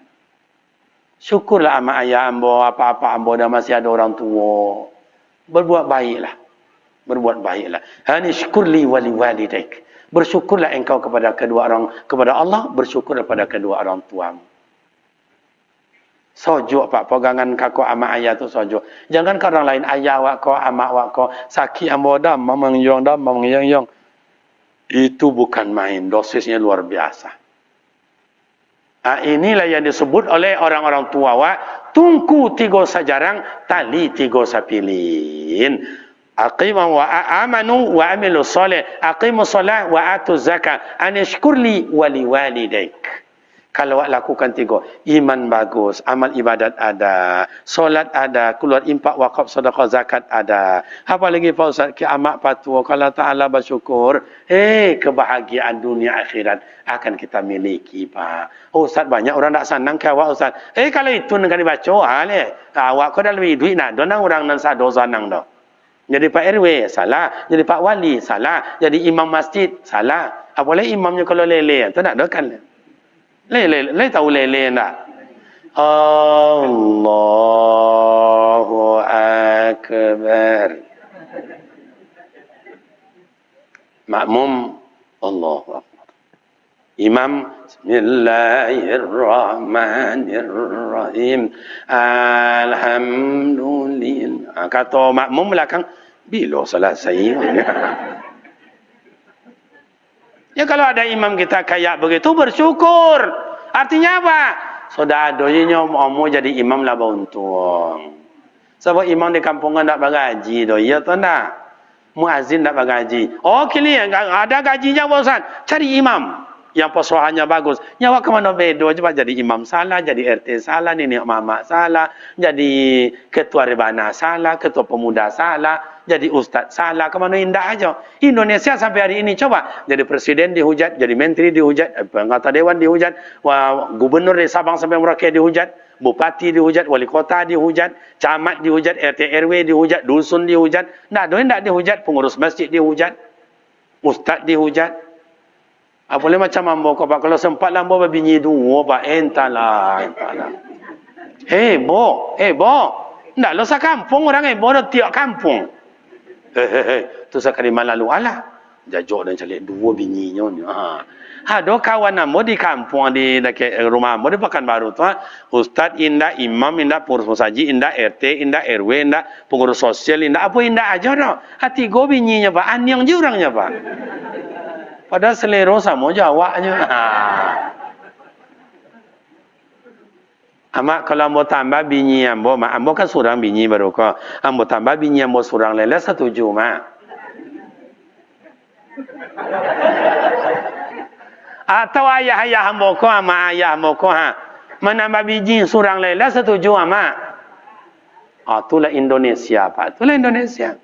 Syukurlah amak ayah ambo, apa-apa ambo dah masih ada orang tua. Berbuat baiklah. Berbuat baiklah. Hani syukurli wali walidaik. Bersyukurlah engkau kepada Allah, bersyukurlah kepada kedua orang tuamu. Sojuk pak pegangan kakak amak ayah tu sojuk. Jangan ke orang lain ayah wak kau, amak wak kau, sakit ambo dah, mamang yang. Itu bukan main, dosisnya luar biasa. Inilah yang disebut oleh orang-orang tua wak, tungku 3 sajarang, tali 3 sapilin. Aqimu wa amanu wa amilu soleh, aqimu solah wa atu zakat, anishkurli wali walidaik. Kalau awak lakukan 3, iman bagus, amal ibadat ada, solat ada, keluar impak, wakaf, sedekah, zakat ada. Apa lagi Pak Ustaz? Kiamat patuh, kalau Ta'ala bersyukur, kebahagiaan dunia akhirat akan kita miliki Pak. Ustaz, banyak orang tak senang ke awak Ustaz. Kalau itu nak dibaca, awak kau dah lebih duit nak, donang orang nan sado sanang dah. Jadi Pak RW, salah. Jadi Pak Wali, salah. Jadi imam masjid, salah. Apalagi imamnya kalau lele, tu nak dokan. Lele tahu lele tak? Allahu Akbar. Makmum Allahu Akbar. Imam Bismillahirrahmanirrahim. Alhamdulillah. Kata makmum belakang, bila selesai? Ya kalau ada imam kita kayak begitu bersyukur. Artinya apa? Sudah doinya mau jadi imam lah beruntung. Sebab imam di kampungan tak bergaji doi ya tu nak. Muazzin tak bergaji. Oh kini ada gajinya bosan. Cari imam yang pesuahannya bagus. Nyawa ke mana bedo coba jadi imam salah, jadi RT salah, nenek mama salah, jadi ketua rebana salah, ketua pemuda salah, jadi ustaz salah, ke mana indah aja. Indonesia sampai hari ini coba jadi presiden dihujat, jadi menteri dihujat, anggota dewan dihujat, gubernur di Sabang sampai Merauke dihujat, bupati dihujat, wali kota dihujat, camat dihujat, RT RW dihujat, dusun dihujat, ndak dihujat, pengurus masjid dihujat, ustaz dihujat. Boleh macam ambo kau pak, kalau sempat lambo babinyi 2 pak, entahlah. Bo. Ndak lo sa kampung orang bo dah tiap kampung. Tu sekali malam lalu alah. Jajok dan calik 2 bininya ni. Do kawan ambo di kampung di dekat rumah ambo di Pekanbaru tu. Ustaz indah, imam indah, pengurus masjid indah, RT indah, RW indah, pengurus sosial indah, apa indah aja dah. 3 bininya pak, anyang je orangnya pak. Padahal selera sama je awaknya. Amak kalau ambo tambah bini ambo kan seorang bini baru kau. Ambo tambah bini ambo seorang lele setuju mak. Atau ayah ambo kau ama ayah ambo kau menambah bini seorang lele setuju mak. Itulah Indonesia pak. Itulah Indonesia.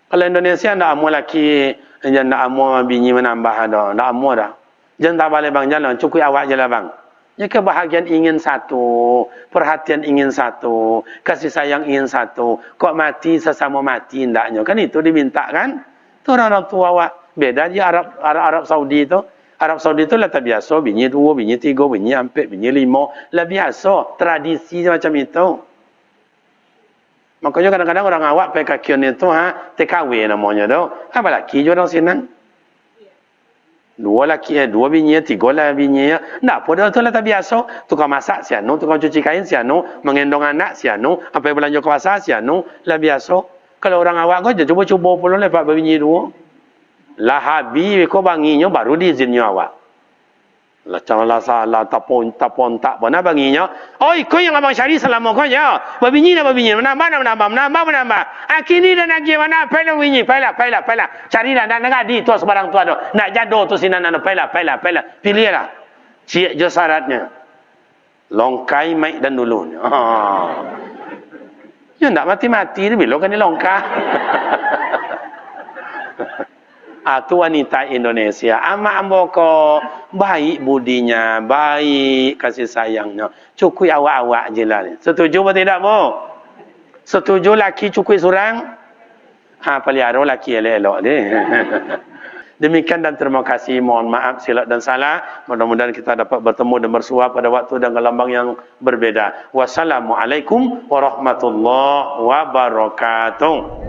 Kalau Indonesia ndak amu laki Jangan nak amu bini menambah dah. Nak amu dah. Jangan tak balik bang jalan. Cukup awak je lah bang. Ya kebahagiaan ingin satu. Perhatian ingin satu. Kasih sayang ingin satu. Kok mati sesama mati indaknya. Kan itu diminta kan. Itu orang tua awak. Beda je Arab Saudi tu. Arab Saudi tu lah tak biasa. Bini 2, bini 3, bini 4, bini 5. Lah biasa. Tradisi macam itu. Makanya kadang-kadang orang awak pakai kakian itu TKW namanya tu. Apa laki je orang senang. 2 laki, 2 bini, 3 lah bini. Nak apa dah tu lah tak biasa. Tukang masak sianu, tukang cuci kain sianu, mengendong anak sianu, sampai belanja ke pasar sianu, lah biasa. Kalau orang awak kau je cuba-cuba pula lepas bini 2. Lah habis kau banginya baru diizinnya awak. Lah janganlah salah tapon tak pernah banginya. Oi, kau yang abang cari selama kau ya. Babini menambah. Akini dan lagi mana pela bini, pela. Cari dah nak ngadi tu sebarang tu ada. Nak jado tu sinan ana pela. Pilihlah. Cik je syaratnya. Longkai mai dan dulu. Ya nak mati-mati ni bila kan ni longkah. Itu wanita Indonesia. Ama amboko baik budinya, baik kasih sayangnya. Cukui awak-awak je lah. Setuju atau tidak, Bu? Setuju laki cukui surang? Pelihara laki elok-elok ni. Demikian dan terima kasih. Mohon maaf silap dan salah. Mudah-mudahan kita dapat bertemu dan bersua pada waktu dan gelambang yang berbeza. Wassalamualaikum warahmatullahi wabarakatuh.